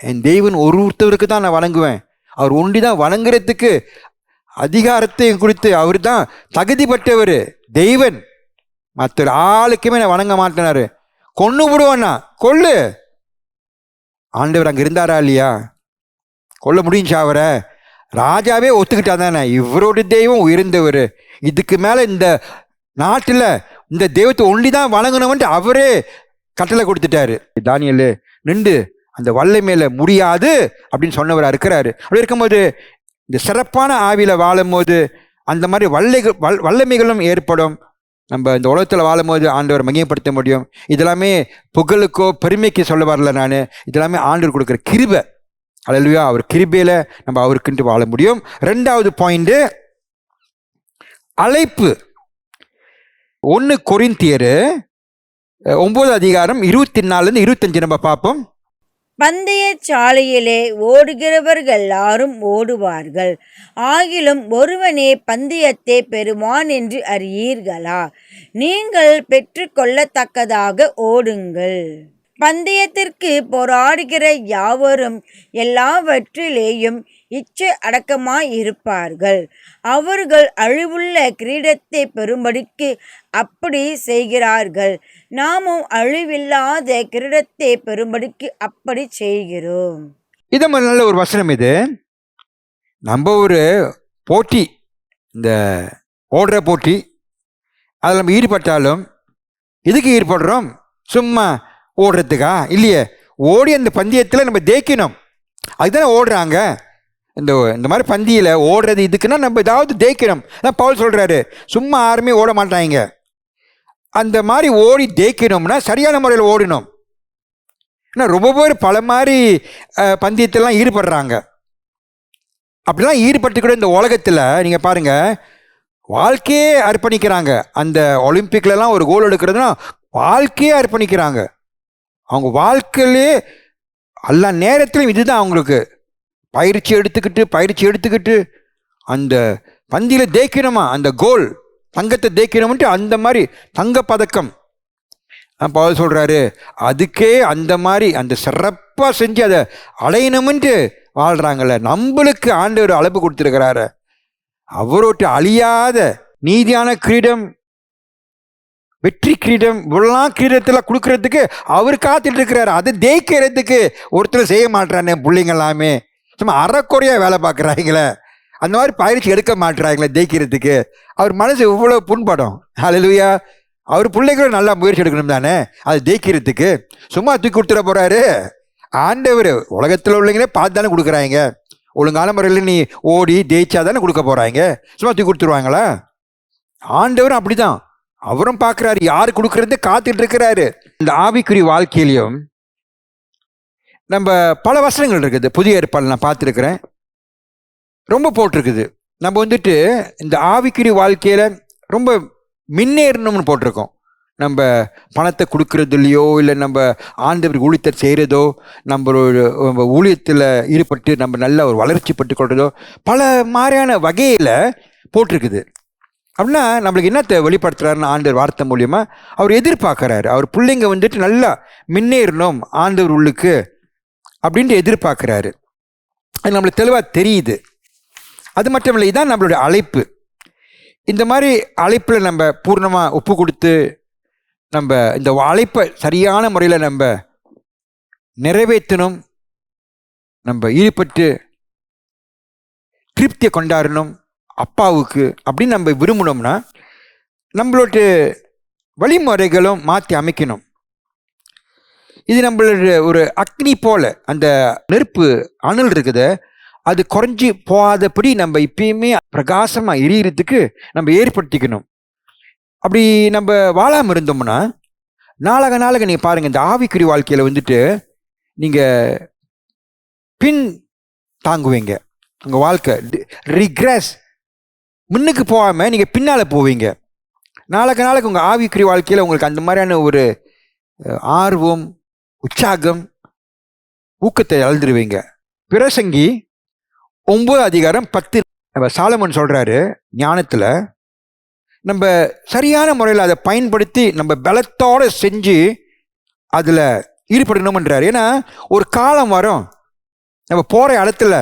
என் தெய்வன் ஒருத்தருக்கு தான் நான் வணங்குவேன், அவர் ஒண்டி தான் வணங்குறதுக்கு அதிகாரத்தையும் கொடுத்து, அவர் தான் தகுதிப்பட்டவர் தெய்வன், மற்ற ஆளுக்குமே நான் வணங்க மாட்டேனாரு. கொன்னு விடுவேன்னா கொல்லு. ஆண்டவர் அங்கே இருந்தாரா இல்லையா? கொல்ல முடிஞ்சா அவரை? ராஜாவே ஒத்துக்கிட்டா தானே, இவரோட தெய்வம் உயர்ந்தவர், இதுக்கு மேலே இந்த நாட்டில் இந்த தெய்வத்தை ஒண்டி தான் வணங்கணும்ன்ட்டு அவரே கட்டளை கொடுத்துட்டாரு. தானியேல் நின்று அந்த வல்லமையில முடியாது அப்படின்னு சொன்னவராக இருக்கிறாரு. அப்படி இருக்கும்போது இந்த சிறப்பான ஆவியில் வாழும் போது அந்த மாதிரி வல்லமைகளும் ஏற்படும். நம்ம இந்த உலகத்தில் வாழும் போது ஆண்டவரை மகிமைப்படுத்த முடியும். இதெல்லாமே புகழுக்கோ பெருமைக்கு சொல்ல வரல நான், இதெல்லாமே ஆண்டவர் கொடுக்குற கிருபை. அல்லேலூயா. அவர் கிருபையில் நம்ம அவருக்குன்ட்டு வாழ முடியும். 2வது பாயிண்ட், அழைப்பு. 1 கொரிந்தியர் 9 அதிகாரம் 24 25 நம்ம பார்ப்போம். பந்தய சாலையிலே ஓடுகிறவர்கள் எல்லாரும் ஓடுவார்கள், ஆகிலும் ஒருவனே பந்தயத்தை பெறுவான் என்று அறியீர்களா? நீங்கள் பெற்றுக்கொள்ளத்தக்கதாக ஓடுங்கள். பந்தயத்திற்கு போராடுகிற யாவரும் எல்லாவற்றிலேயும் இச்சை அடக்கமாயிருப்பார்கள். அவர்கள் அழிவுள்ள கிரீடத்தை பெறும்படிக்கு அப்படி செய்கிறார்கள், நாமும் அழிவில்லாத கிரீடத்தை பெறும்படிக்கு அப்படி செய்கிறோம். இது நல்ல ஒரு வசனம். இது நம்ம ஒரு போட்டி, இந்த ஓடுற போட்டி, அதில் நம்ம ஈடுபட்டாலும் இதுக்கு ஈடுபடுறோம், சும்மா ஓடுறதுக்கா? இல்லையே. ஓடி அந்த பந்தயத்தில் நம்ம தேய்க்கணும், அதுதானே ஓடுறாங்க. இந்த மாதிரி பந்தியில் ஓடுறது இதுக்குன்னா நம்ம ஏதாவது தேய்க்கணும். அதான் பவுல் சொல்கிறாரு, சும்மா யாருமே ஓட மாட்டாங்க, அந்த மாதிரி ஓடி தேய்க்கணும்னா சரியான முறையில் ஓடணும். ஏன்னா ரொம்ப பேர் பல மாதிரி பந்தயத்திலாம் ஈடுபடுறாங்க. அப்படிலாம் ஈடுபட்டுக்கூட இந்த உலகத்தில் நீங்கள் பாருங்கள், வாழ்க்கையே அர்ப்பணிக்கிறாங்க. அந்த ஒலிம்பிக்லலாம் ஒரு கோல் எடுக்கிறதுனா வாழ்க்கையே அர்ப்பணிக்கிறாங்க. அவங்க வாழ்க்கையிலே எல்லா நேரத்திலும் இதுதான் அவங்களுக்கு. பயிற்சி எடுத்துக்கிட்டு அந்த பந்தியில் தேய்க்கணுமா, அந்த கோல் தங்கத்தை தேய்க்கணும்ன்ட்டு அந்த மாதிரி தங்கப்பதக்கம். பவுல் சொல்கிறாரு, அதுக்கே அந்த மாதிரி அந்த சிறப்பாக செஞ்சு அதை அடையணும்ன்ட்டு வாழ்கிறாங்கல்ல. நம்மளுக்கு ஆண்டவர் அழைப்பு கொடுத்துருக்கிறாரு, அவரோட்டு அழியாத நீதியான கிரீடம், வெற்றி கிரீடம், இவ்வளோலாம் கிரீடத்தில் கொடுக்கறதுக்கு அவர் காத்துட்டு இருக்கிறாரு. அதை தேய்க்கிறதுக்கு ஒருத்தர் செய்ய மாட்டானே. பிள்ளைங்க எல்லாமே சும்மா அறக்குறையாக வேலை பார்க்குறாங்களே, அந்த மாதிரி பயிற்சி எடுக்க மாட்டுறாங்களே தேய்க்கிறதுக்கு. அவர் மனசு இவ்வளோ புண்படும். ஹல்லேலூயா. அவர் பிள்ளைகளும் நல்லா முயற்சி எடுக்கணும் தானே அது தேய்க்கிறதுக்கு. சும்மா தூக்கி கொடுத்துட போகிறாரு ஆண்டவர். உலகத்தில் உள்ளவங்களே பார்த்து தானே கொடுக்குறாங்க. ஒழுங்கான முறையில் நீ ஓடி தேய்ச்சா தானே கொடுக்க போகிறாங்க, சும்மா தூக்கி கொடுத்துருவாங்களா? ஆண்டவரும் அப்படி தான். அவரும் பார்க்குறாரு, யார் கொடுக்கறது காத்துட்டு இருக்கிறாரு. இந்த ஆவிக்குரிய வாழ்க்கையிலையும் நம்ம பல வசனங்கள் இருக்குது. புதிய ஏற்பாடு நான் பார்த்துருக்குறேன், ரொம்ப போட்டிருக்குது. நம்ம வந்துட்டு இந்த ஆவிக்குரிய வாழ்க்கையில் ரொம்ப முன்னேறணும்னு போட்டிருக்கோம். நம்ம பணத்தை கொடுக்கறதுலையோ, இல்லை நம்ம ஆண்டவருக்கு ஊழியத்தை செய்கிறதோ, நம்ம ஊழியத்தில் ஈடுபட்டு நம்ம நல்ல ஒரு வளர்ச்சி பட்டு கொள்றதோ, பல மாதிரியான வகையில் போட்டிருக்குது. அப்படின்னா நம்மளுக்கு என்னத்தை வெளிப்படுத்துறாருன்னு ஆண்டவர் வார்த்தை மூலியமாக அவர் எதிர்பார்க்குறாரு. அவர் பிள்ளைங்க வந்துட்டு நல்லா முன்னேறணும் ஆண்டவர் உள்ளுக்கு அப்படின்ட்டு எதிர்பார்க்குறாரு. அது நம்மளுக்கு தெளிவாக தெரியுது. அது மட்டும் இல்லை, இதுதான் நம்மளுடைய அழைப்பு. இந்த மாதிரி அழைப்பில் நம்ம பூர்ணமாக ஒப்பு கொடுத்து நம்ம இந்த அழைப்பை சரியான முறையில் நம்ம நிறைவேற்றணும், நம்ம ஈடுபட்டு திருப்தியை கொண்டாடணும் அப்பாவுக்கு அப்படின்னு நம்ம விரும்பணும்னா நம்மளோட வழிமுறைகளும் மாற்றி அமைக்கணும். இது நம்மளோட ஒரு அக்னி போல, அந்த நெருப்பு அனல் இருக்குது, அது குறைஞ்சி போகாதபடி நம்ம இப்பயுமே பிரகாசமாக எரியறதுக்கு நம்ம ஏற்படுத்திக்கணும். அப்படி நம்ம வாழாமல் இருந்தோம்னா நாளாக நீங்கள் பாருங்கள், இந்த ஆவிக்குரிய வாழ்க்கையில் வந்துட்டு நீங்கள் பின் தாங்குவீங்க. உங்கள் வாழ்க்கை ரிக்ரெஸ், முன்னுக்கு போகாமல் நீங்கள் பின்னால் போவீங்க. நாளுக்கு உங்கள் ஆவிக்குரிய வாழ்க்கையில் உங்களுக்கு அந்த மாதிரியான ஒரு ஆர்வம், உற்சாகம், ஊக்கத்தை இழந்துருவீங்க. பிரசங்கி 9:10 நம்ம சாலமன் சொல்கிறாரு, ஞானத்தில் நம்ம சரியான முறையில் அதை பயன்படுத்தி நம்ம பலத்தோடு செஞ்சு அதில் ஈடுபடணும்ன்றார். ஏன்னா ஒரு காலம் வரும், நம்ம போகிற இடத்துல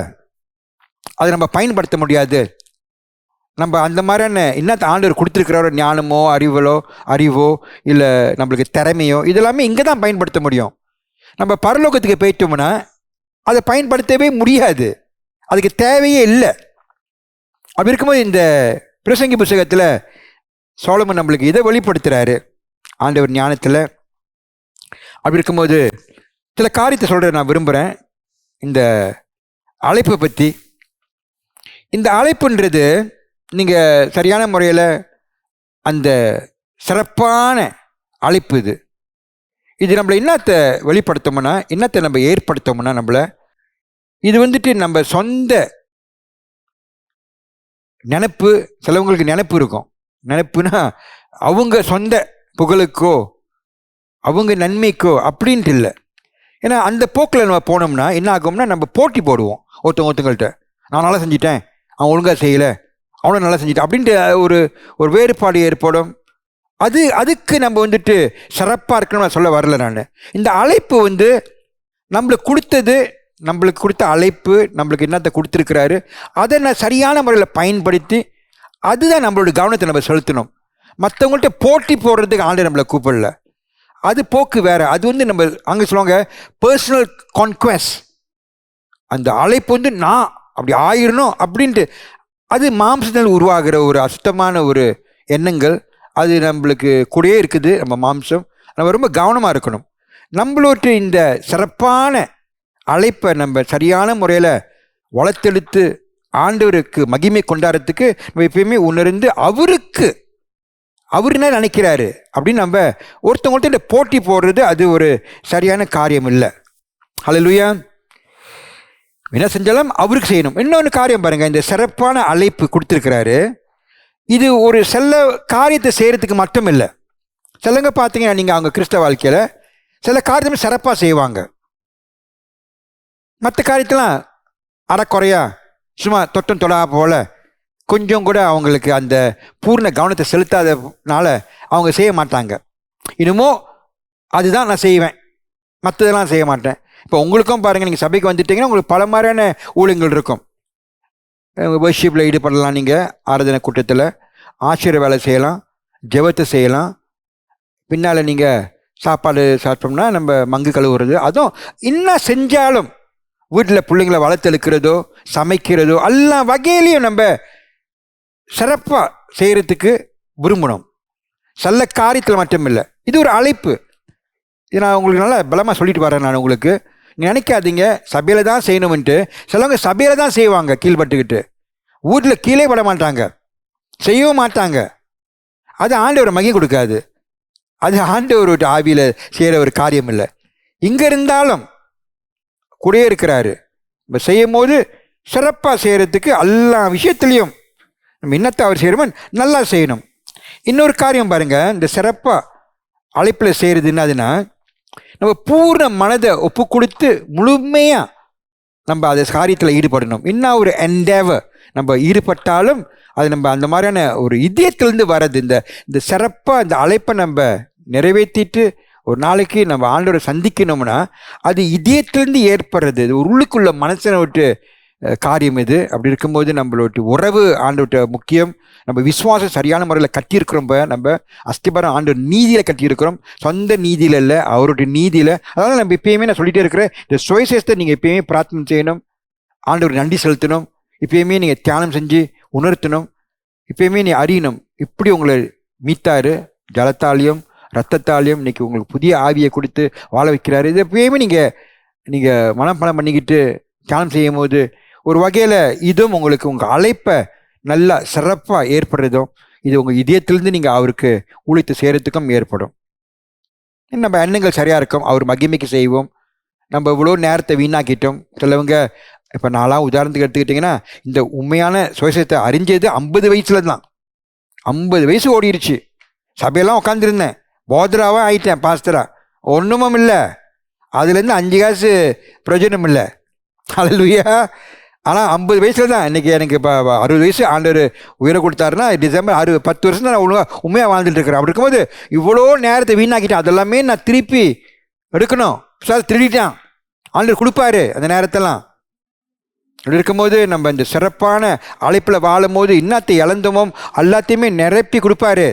அதை நம்ம பயன்படுத்த முடியாது. நம்ம அந்த மாதிரியான என்னத்தை ஆண்டவர் கொடுத்துருக்கிறாரோ, ஞானமோ அறிவோ இல்லை நம்மளுக்கு திறமையோ, இதெல்லாமே இங்கே தான் பயன்படுத்த முடியும். நம்ம பரலோகத்துக்கு போயிட்டோம்னா அதை பயன்படுத்தவே முடியாது, அதுக்கு தேவையே இல்லை. அப்படி இருக்கும்போது இந்த பிரசங்கி புத்தகத்தில் சோலமன் நம்மளுக்கு இதை வெளிப்படுத்துகிறாரு ஆண்டவர் ஞானத்தில். அப்படி இருக்கும்போது சில காரியத்தை சொல்கிற நான் விரும்புகிறேன் இந்த அழைப்பை பற்றி. இந்த அழைப்புன்றது நீங்கள் சரியான முறையில் அந்த சிறப்பான அழைப்பு இது நம்மளை என்னத்தை வெளிப்படுத்தோம்னா, என்னத்தை நம்ம ஏற்படுத்தோம்னா, நம்மளை இது வந்துட்டு நம்ம சொந்த நினைப்பு. சிலவங்களுக்கு நினைப்பு இருக்கும், நினைப்புனா அவங்க சொந்த புகழுக்கோ அவங்க நன்மைக்கோ அப்படின்ட்டு இல்லை. ஏன்னா அந்த போக்கில் நம்ம போனோம்னா என்ன ஆகும்னா, நம்ம போட்டி போடுவோம் ஒருத்தவங்கள்ட்ட. நான் நல்லா செஞ்சிட்டேன், அவன் ஒழுங்காக செய்யலை, அவனும் நல்லா செஞ்சிட்டான் அப்படின்ட்டு ஒரு வேறுபாடு ஏற்படும். அதுக்கு நம்ம வந்துட்டு சிறப்பாக இருக்கணும்னு நான் சொல்ல வரல. நான் இந்த அழைப்பு நம்மளுக்கு கொடுத்த அழைப்பு, நம்மளுக்கு என்னத்தை கொடுத்துருக்கிறாரு, அதை நான் சரியான முறையில் பயன்படுத்தி அதுதான் நம்மளோட கவனத்தை நம்ம செலுத்தணும். மற்றவங்கள்ட்ட போட்டி போடுறதுக்கு ஆண்டவர் நம்மளை கூப்பிடல, அது போக்கு வேறு. அது நம்ம அங்கே சொல்லுவாங்க பர்சனல் கான்குவெஸ்ட். அந்த அழைப்பு நான் அப்படி ஆயிடணும் அப்படின்ட்டு, அது மாம்சத்தில் உருவாகிற ஒரு அசுத்தமான ஒரு எண்ணங்கள். அது நம்மளுக்கு கூடயே இருக்குது, நம்ம மாம்சம். நம்ம ரொம்ப கவனமாக இருக்கணும். நம்மளோட இந்த சிறப்பான அழைப்பை நம்ம சரியான முறையில் வளர்த்தெடுத்து ஆண்டவருக்கு மகிமை கொண்டாடுறதுக்கு நம்ம எப்பயுமே உணர்ந்து அவர் என்ன நினைக்கிறாரு அப்படின்னு நம்ம ஒருத்தவங்கள்ட்ட இந்த போட்டி போடுறது அது ஒரு சரியான காரியம் இல்லை. ஹல்லேலூயா. என்ன செஞ்சாலும் அவருக்கு செய்யணும். இன்னொன்று காரியம் பாருங்கள், இந்த சிறப்பான அழைப்பு கொடுத்துருக்கிறாரு, இது ஒரு சில காரியத்தை செய்கிறதுக்கு மட்டும் இல்லை. சிலங்க பார்த்தீங்கன்னா நீங்கள் அவங்க கிறிஸ்தவ வாழ்க்கையில் சில காரியத்தை சிறப்பாக செய்வாங்க, மற்ற காரியத்தெல்லாம் அறக்குறையா சும்மா தொட்டம் தொடாத போல் கொஞ்சம் கூட அவங்களுக்கு அந்த பூர்ண கவனத்தை செலுத்தாதனால அவங்க செய்ய மாட்டாங்க. இன்னமும் அதுதான் நான் செய்வேன், மற்றதெல்லாம் செய்ய மாட்டேன். இப்போ உங்களுக்கும் பாருங்கள், நீங்கள் சபைக்கு வந்துட்டீங்கன்னா உங்களுக்கு பல மாதிரியான ஊழியங்கள் இருக்கும். வர்ஷிப்பில் ஈடுபடலாம், நீங்கள் ஆராதனை கூட்டத்தில் ஆசிரியர் வேலை செய்யலாம், ஜெபத்தை செய்யலாம், பின்னால் நீங்கள் சாப்பாடு சாப்பிட்டோம்னா நம்ம மங்கு கழுவுறது, அதுவும் இன்னும் செஞ்சாலும் வீட்டில் பிள்ளைங்களை வளர்த்தெடுக்கிறதோ சமைக்கிறதோ எல்லா வகையிலையும் நம்ம சிறப்பாக செய்கிறதுக்கு விரும்பணும். சில காரியத்தில் மட்டும் இல்லை, இது ஒரு அழைப்பு. இது நான் உங்களுக்கு நல்லா பலமாக சொல்லிட்டு வரேன். நான் உங்களுக்கு நினைக்காதீங்க சபையில் தான் செய்யணும்ன்ட்டு. சிலவங்க சபையில் தான் செய்வாங்க கீழ்பட்டுக்கிட்டு, வீட்டில் கீழே பட மாட்டாங்க, செய்யவும் மாட்டாங்க. அது ஆண்டவர் மகிமை கொடுக்காது. அது ஆண்டவரோட ஆவியில் செய்கிற ஒரு காரியம் இல்லை. இங்கே இருந்தாலும் கூடயே இருக்கிறாரு. நம்ம செய்யும் போது சிறப்பாக செய்கிறதுக்கு எல்லா விஷயத்துலேயும் நம்ம என்னத்தை அவர் செய்கிறோமோ நல்லா செய்யணும். இன்னொரு காரியம் பாருங்கள், இந்த சிறப்பாக அழைப்பில் செய்கிறது என்னதுன்னா, நம்ம பூர்ண மனதை ஒப்பு கொடுத்து முழுமையாக நம்ம அதை காரியத்தில் ஈடுபடணும். இன்னும் ஒரு என்டேவர் நம்ம ஈடுபட்டாலும் அது நம்ம அந்த மாதிரியான ஒரு இதயத்திலேருந்து வர்றது. இந்த சிறப்பாக இந்த அழைப்பை நம்ம நிறைவேற்றிட்டு ஒரு நாளைக்கு நம்ம ஆண்டவரை சந்திக்கணும்னா அது இதயத்திலேருந்து ஏற்படுறது. இது ஒரு உள்ளுக்குள்ள மனசனை விட்டு காரியம் இது. அப்படி இருக்கும்போது நம்மளோட உறவு ஆண்டவர்கிட்ட முக்கியம். நம்ம விசுவாசம் சரியான முறையில் கட்டியிருக்கிறோம். நம்ம அஸ்திபாரம் ஆண்டவர் நீதியில் கட்டியிருக்கிறோம், சொந்த நீதியில் இல்லை, அவருடைய நீதியில். அதனால் நம்ம எப்பயுமே நான் சொல்லிகிட்டே இருக்கிறேன், இந்த சுயசேஷத்தை நீங்கள் எப்பயுமே பிரார்த்தனை செய்யணும், ஆண்டவர் நன்றி செலுத்தணும், எப்பயுமே நீங்கள் தியானம் செஞ்சு உணர்த்தணும், எப்பயுமே நீ அறியணும் இப்படி உங்களை மீட்டாரு ஜலத்தாலையும் ரத்தத்தாலையும் இன்னைக்கு உங்களுக்கு புதிய ஆவியை கொடுத்து வாழ வைக்கிறாரு. இது எப்பயுமே நீங்கள் மனப்பணம் பண்ணிக்கிட்டு தியானம் செய்யும் போது ஒரு வகையில் இதுவும் உங்களுக்கு உங்கள் அழைப்பை நல்லா சிறப்பாக ஏற்படுறதும், இது உங்கள் இதயத்திலேருந்து நீங்கள் அவருக்கு ஊழித்து செய்கிறதுக்கும் ஏற்படும். நம்ம எண்ணங்கள் சரியாக இருக்கும், அவர் மகிமைக்கு செய்வோம். நம்ம இவ்வளோ நேரத்தை வீணாக்கிட்டோம். சிலவங்க இப்போ நான்லாம் உதாரணத்துக்கு எடுத்துக்கிட்டிங்கன்னா, இந்த உண்மையான சுயசத்தை அறிஞ்சது 50 வயசுல தான். 50 வயசு ஓடிடுச்சு. சபையெல்லாம் உட்காந்துருந்தேன், போதராவாக ஆயிட்டேன், பாஸ்டரா, ஒன்றுமும் இல்லை, அதுலேருந்து 5 காசு பிரயோஜனம் இல்லை. அல்லேலூயா. ஆனால் 50 வயசில் தான் இன்றைக்கி எனக்கு இப்போ 60 வயசு ஆண்டவர் உயிரை கொடுத்தாருன்னா டிசம்பர் 10 வருஷம் தான் நான் உண்மையாக வாழ்ந்துட்டு இருக்கிறேன். அப்படி இருக்கும்போது இவ்வளோ நேரத்தை வீணாக்கிட்டேன். அதெல்லாமே நான் திருப்பி எடுக்கணும். சார் திருடிட்டான், ஆண்டவர் கொடுப்பாரு அந்த நேரத்தெல்லாம். அப்படி இருக்கும்போது நம்ம இந்த சிறப்பான அழைப்பில் வாழும் போது இன்னத்தை இழந்தோமோ எல்லாத்தையுமே நிரப்பி கொடுப்பாரு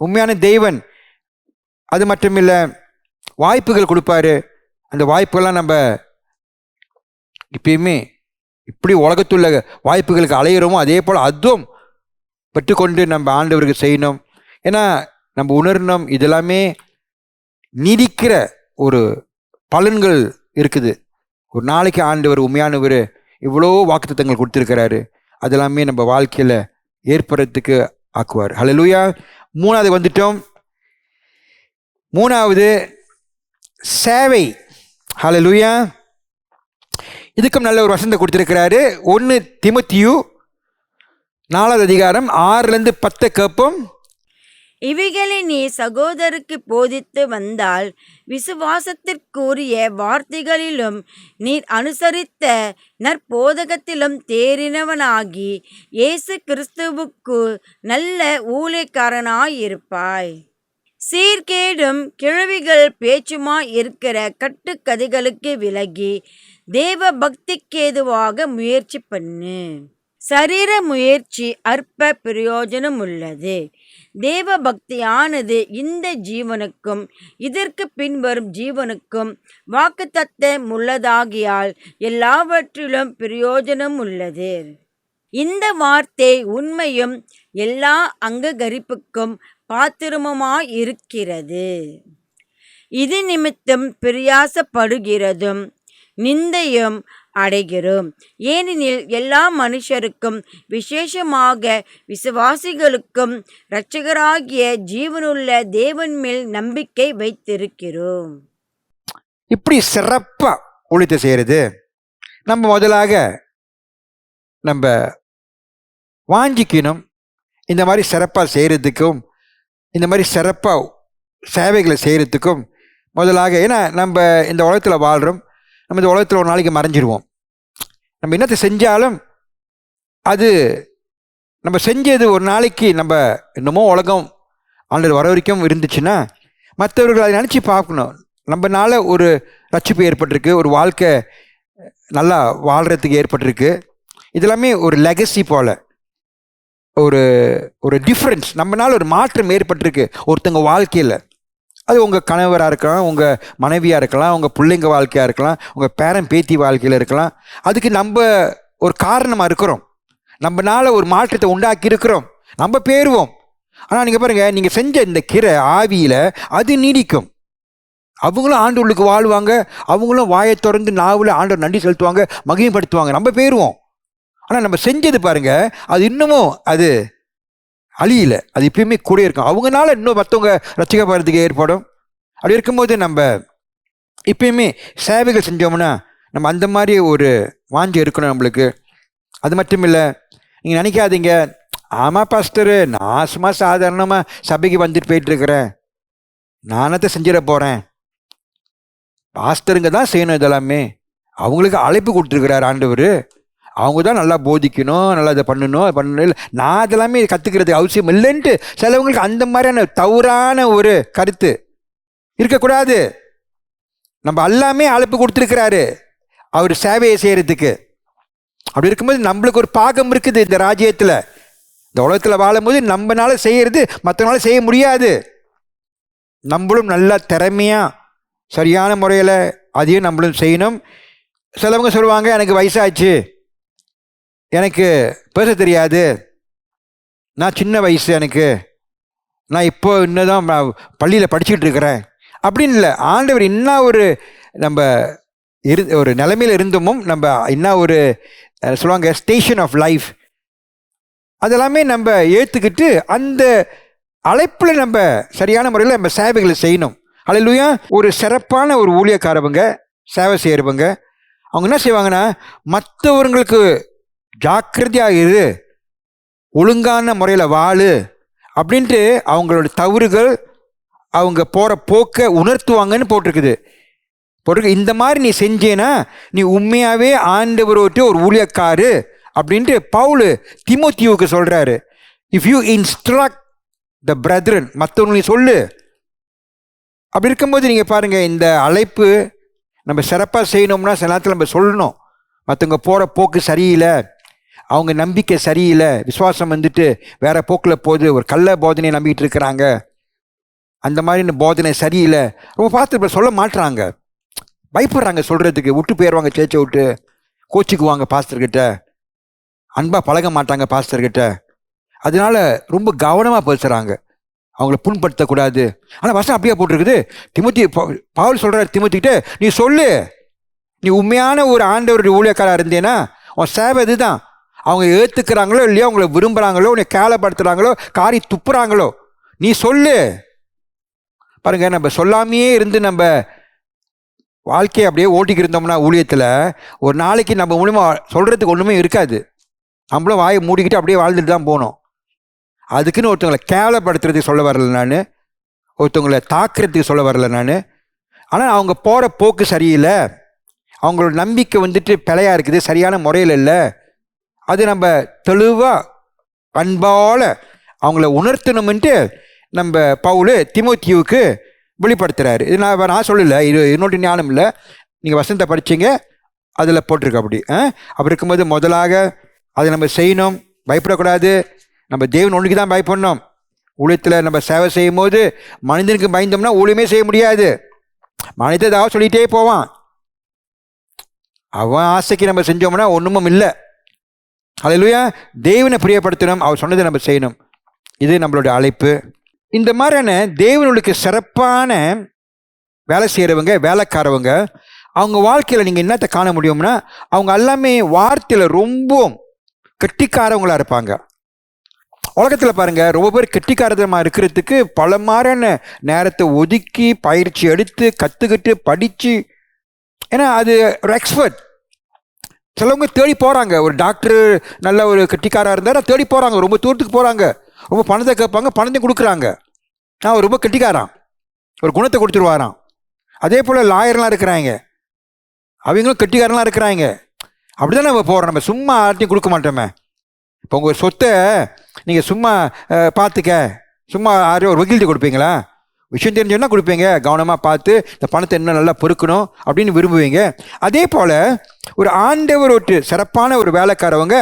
உண்மையான தெய்வன். அது மட்டும் இல்லை, வாய்ப்புகள் கொடுப்பாரு. அந்த வாய்ப்புகள்லாம் நம்ம இப்பயுமே இப்படி உலகத்துள்ள வாய்ப்புகளுக்கு அலையிறோமோ அதே போல் அதுவும் பெற்றுக்கொண்டு நம்ம ஆண்டவருக்கு செய்யணும். ஏன்னா நம்ம உணரணும், இதெல்லாமே நீடிக்கிற ஒரு பலன்கள் இருக்குது. ஒரு நாளைக்கு ஆண்டவர் உண்மையானவர் இவ்வளோ வாக்குத்தத்தங்கள் கொடுத்துருக்கிறாரு, அதெல்லாமே நம்ம வாழ்க்கையில் ஏற்படுறதுக்கு ஆக்குவார். ஹல்லேலூயா. 3வது வந்துட்டோம். 3வது சேவை. ஹல்லேலூயா. இதுக்கும் நல்ல ஒரு வசனத்தை கொடுத்துருக்கிறாரு. 1 தீமோத்தேயு 4வது அதிகாரம் 6-10 கேட்போம். இவைகளை நீ சகோதரருக்கு போதித்து வந்தால் விசுவாசத்திற்குரிய வார்த்தைகளிலும் நீர் அனுசரித்த நற்போதகத்திலும் தேறினவனாகி இயேசு கிறிஸ்துவுக்கு நல்ல ஊழியக்காரனாயிருப்பாய். சீர்கேடும் கிழவிகள் பேச்சுமாய் இருக்கிற கட்டுக்கதைகளுக்கு விலகி தேவ பக்திக்கேதுவாக முயற்சி பண்ணு. சரீர முயற்சி அற்ப பிரயோஜனம் உள்ளது. தேவ பக்தியானது இந்த ஜீவனுக்கும் இதற்கு பின்வரும் ஜீவனுக்கும் வாக்குத்தத்தம் உள்ளதாகியால் எல்லாவற்றிலும் பிரயோஜனம் உள்ளது. இந்த வார்த்தை உண்மையும் எல்லா அங்கீகரிப்புக்கும் பாத்திரமுமாயிருக்கிறது. இது நிமித்தம் பிரயாசப்படுகிறதும் நிந்தையும் அடைகிறோம். ஏனெனில் எல்லா மனுஷருக்கும் விசேஷமாக விசுவாசிகளுக்கும் இரட்சகராகிய ஜீவனுள்ள தேவன் மேல் நம்பிக்கை வைத்திருக்கிறோம். இப்படி சிறப்பாக ஊழியத்தை செய்கிறது நம்ம முதலாக நம்ம வாஞ்சிக்கணும். இந்த மாதிரி சிறப்பாக செய்கிறதுக்கும் இந்த மாதிரி சிறப்பாக சேவைகளை செய்கிறதுக்கும் முதலாக, ஏன்னா நம்ம இந்த உலகத்தில் வாழ்கிறோம், நம்ம இந்த உலகத்தில் ஒரு நாளைக்கு மறைஞ்சிடுவோம். நம்ம என்னத்தை செஞ்சாலும் அது நம்ம செஞ்சது ஒரு நாளைக்கு நம்ம என்னமோ உலகம் ஆண்டவர் வர வரைக்கும் இருந்துச்சுன்னா மற்றவர்கள் அதை நினச்சி பார்க்கணும். நம்மனால ஒரு ரட்சிப்பு ஏற்பட்டிருக்கு, ஒரு வாழ்க்கை நல்லா வாழ்கிறதுக்கு ஏற்பட்டிருக்கு. இதெல்லாமே ஒரு லெகசி போல், ஒரு டிஃப்ரென்ஸ், நம்மளால ஒரு மாற்றம் ஏற்பட்டிருக்கு ஒருத்தங்க வாழ்க்கையில். அது உங்கள் கணவராக இருக்கலாம், உங்கள் மனைவியாக இருக்கலாம், உங்கள் பிள்ளைங்க வாழ்க்கையாக இருக்கலாம், உங்கள் பேரன் பேத்தி வாழ்க்கையில் இருக்கலாம். அதுக்கு நம்ம ஒரு காரணமாக இருக்கிறோம், நம்மனால ஒரு மாற்றத்தை உண்டாக்கி இருக்கிறோம், நம்ம பேருவோம். ஆனால் நீங்கள் பாருங்கள், நீங்கள் செஞ்ச இந்த கிரை ஆவியில் அது நீடிக்கும். அவங்களும் ஆண்டவர்களுக்கு வாழ்வாங்க, அவங்களும் வாயை திறந்து நாவில் ஆண்டவர் நன்றி செலுத்துவாங்க, மகிமைப்படுத்துவாங்க, நம்ம பேருவோம். ஆனால் நம்ம செஞ்சது பாருங்கள், அது இன்னமும் அது அழியல, அது எப்பயுமே கூட இருக்கும். அவங்கனால இன்னும் மற்றவங்க ரசிக்கப்படுறதுக்கு ஏற்படும். அப்படி இருக்கும்போது நம்ம எப்பயுமே சேவைகள் செஞ்சோம்னா நம்ம அந்த மாதிரி ஒரு வாஞ்சி இருக்கணும் நம்மளுக்கு. அது மட்டும் இல்லை, நீங்கள் நினைக்காதீங்க, ஆமாம் பாஸ்டரு நான் சும்மா சாதாரணமாக சபைக்கு வந்துட்டு போயிட்டுருக்கிறேன், நானத்தை செஞ்சிட போகிறேன். பாஸ்டருங்க தான் செய்யணும் இதெல்லாமே. அவங்களுக்கு அழைப்பு கொடுத்துருக்கிறார் ஆண்டவர், அவங்க தான் நல்லா போதிக்கணும், நல்லா இதை பண்ணணும் இல்லை, நான் அதெல்லாமே கற்றுக்கிறதுக்கு அவசியம் இல்லைன்ட்டு சிலவங்களுக்கு அந்த மாதிரியான தவறான ஒரு கருத்து இருக்கக்கூடாது. நம்ம எல்லாமே அழைப்பு கொடுத்துருக்கிறாரு அவர் சேவையை செய்கிறதுக்கு. அப்படி இருக்கும்போது நம்மளுக்கு ஒரு பாகம் இருக்குது இந்த ராஜ்யத்தில். இந்த உலகத்தில் வாழும்போது நம்மளால செய்கிறது மற்றவங்களால செய்ய முடியாது. நம்மளும் நல்லா திறமையாக சரியான முறையில் அதையும் நம்மளும் செய்யணும். சிலவங்க சொல்லுவாங்க, எனக்கு வயசாச்சு, எனக்கு பேச தெரியாது, நான் சின்ன வயசு, எனக்கு நான் இப்போ இன்னும் தான் பள்ளியில் படிச்சுட்டு இருக்கிறேன் அப்படின்னு இல்லை. ஆண்டவர் இன்னும் ஒரு நம்ம ஒரு நிலைமையில் இருந்தோமும் நம்ம இன்னும் ஒரு சொல்லுவாங்க ஸ்டேஷன் ஆஃப் லைஃப், அதெல்லாமே நம்ம ஏற்றுக்கிட்டு அந்த அழைப்பில் நம்ம சரியான முறையில் நம்ம சேவைகளை செய்யணும். அல்லேலூயா. ஒரு சிறப்பான ஒரு ஊழியக்காரவங்க, சேவை செய்கிறவங்க, அவங்க என்ன செய்வாங்கன்னா, மற்றவங்களுக்கு ஜாக்கிரதையாக இரு, ஒழுங்கான முறையில் வாழு அப்படின்ட்டு அவங்களோட தவறுகள் அவங்க போகிற போக்கை உணர்த்துவாங்கன்னு போட்டிருக்குது. இந்த மாதிரி நீ செஞ்சேன்னா நீ உண்மையாகவே ஆண்டவரோட்டு ஒரு ஊழியக்காரு அப்படின்ட்டு பவுல் தீமோத்தேயுவுக்கு சொல்கிறாரு. If you instruct the brethren, மற்றவங்க நீ சொல்லு. அப்படி இருக்கும்போது நீங்கள் பாருங்கள், இந்த அழைப்பு நம்ம சிறப்பாக செய்யணும்னா சில நேரத்தில் நம்ம சொல்லணும், மற்றவங்க போகிற போக்கு சரியில்லை, அவங்க நம்பிக்கை சரியில்லை, விசுவாசம் வந்துட்டு வேற போக்கில் போகுது, ஒரு கள்ள போதனையை நம்பிக்கிட்டு இருக்கிறாங்க, அந்த மாதிரி போதனை சரியில்லை, ரொம்ப பார்த்து சொல்ல மாட்டுறாங்க, பயப்படுறாங்க சொல்கிறதுக்கு, விட்டு போயிடுவாங்க, சேர்ச்சை விட்டு கோச்சிக்குவாங்க பாஸ்டர்கிட்ட, அன்பாக பழக மாட்டாங்க பாஸ்டர்கிட்ட, அதனால ரொம்ப கவனமாக பேசுகிறாங்க, அவங்கள புண்படுத்தக்கூடாது. ஆனால் வசனம் அப்படியே போட்டிருக்குது. பவுல் சொல்கிறார் தீமோத்தேயுக்கிட்ட, நீ சொல்லு, நீ உண்மையான ஒரு ஆண்டவருடைய ஊழியக்காரா இருந்தேன்னா உன் சேவை இதுதான். அவங்க ஏற்றுக்கிறாங்களோ இல்லையோ, அவங்கள விரும்புகிறாங்களோ, உன்னை கேவலப்படுத்துகிறாங்களோ, காரி துப்புறாங்களோ, நீ சொல்லு. பாருங்க, நம்ம சொல்லாமையே இருந்து நம்ம வாழ்க்கையை அப்படியே ஓட்டிக்கிட்டு இருந்தோம்னா ஊழியத்தில் ஒரு நாளைக்கு நம்ம மூலமா சொல்கிறதுக்கு ஒன்றுமே இருக்காது. நம்மளும் வாயை மூடிக்கிட்டு அப்படியே வாழ்ந்துட்டு தான் போகணும். அதுக்குன்னு ஒருத்தவங்களை கேவலப்படுத்துறதுக்கு சொல்ல வரல நான், ஒருத்தவங்களை தாக்குறதுக்கு சொல்ல வரல நான். ஆனால் அவங்க போகிற போக்கு சரியில்லை, அவங்களோட நம்பிக்கை வந்துட்டு பிழையாக இருக்குது, சரியான முறையில் இல்லை, அது நம்ம தெளிவாக அன்பால் அவங்கள உணர்த்தணும்ன்ட்டு நம்ம பவுல் தீமோத்தேயுவுக்கு வெளிப்படுத்துகிறாரு. இது நான் சொல்லலை, இது இன்னொரு ஞானம் இல்லை, நீங்கள் வசனத்தை படிச்சிங்க, அதில் போட்டிருக்க. அப்படி இருக்கும்போது முதலாக அதை நம்ம செய்யணும், பயப்படக்கூடாது. நம்ம தேவன் ஒன்றுக்கு தான் பயப்படணும். ஊழியத்தில் நம்ம சேவை செய்யும் போது மனிதனுக்கு பயந்தோம்னா ஊழியமே செய்ய முடியாது. மனிதன் ஏதாவது சொல்லிகிட்டே போவான், அவன் ஆசைக்கு நம்ம செஞ்சோம்னா ஒன்றுமும் இல்லை. அல்லேலூயா. தேவனை பிரியப்படுத்தணும், அவர் சொன்னதை நம்ம செய்யணும். இது நம்மளுடைய அழைப்பு. இந்த மாதிரியான தேவனுக்கு சிறப்பான வேலை செய்கிறவங்க, வேலைக்காரவங்க, அவங்க வாழ்க்கையில் நீங்கள் என்னத்தை காண முடியும்னா, அவங்க எல்லாமே வார்த்தையில் ரொம்ப கெட்டிக்காரவங்களாக இருப்பாங்க. உலகத்தில் பாருங்கள், ரொம்ப பேர் கெட்டிக்காரதமாக இருக்கிறதுக்கு பல மாதிரியான நேரத்தை ஒதுக்கி பயிற்சி எடுத்து கற்றுக்கிட்டு படித்து, ஏன்னா அது ஒரு எக்ஸ்பர்ட். சிலவங்க தேடி போகிறாங்க, ஒரு டாக்டர் நல்ல ஒரு கெட்டிக்காராக இருந்தால் தேடி போகிறாங்க, ரொம்ப தூரத்துக்கு போகிறாங்க, ரொம்ப பணத்தை கேட்பாங்க, பணத்தையும் கொடுக்குறாங்க. அவர் ரொம்ப கெட்டிக்காரான், ஒரு குணத்தை கொடுத்துருவாராம். அதே போல் லாயர்லாம் இருக்கிறாங்க, அவங்களும் கெட்டிக்காரெலாம் இருக்கிறாங்க. அப்படி தான் நம்ம போகிறோம், நம்ம சும்மா யார்ட்டையும் கொடுக்க மாட்டோமே. இப்போ உங்கள் சொத்தை நீங்கள் சும்மா பார்த்துக்க, சும்மா யாரையும் ஒரு வக்கீல்கிட்ட கொடுப்பீங்களா? விஷயம் தெரிஞ்சோன்னா கொடுப்பீங்க, கவனமாக பார்த்து இந்த பணத்தை இன்னும் நல்லா பொறுக்கணும் அப்படின்னு விரும்புவீங்க. அதே போல் ஒரு ஆண்டவர் ஒரு சிறப்பான ஒரு வேலைக்காரவங்க,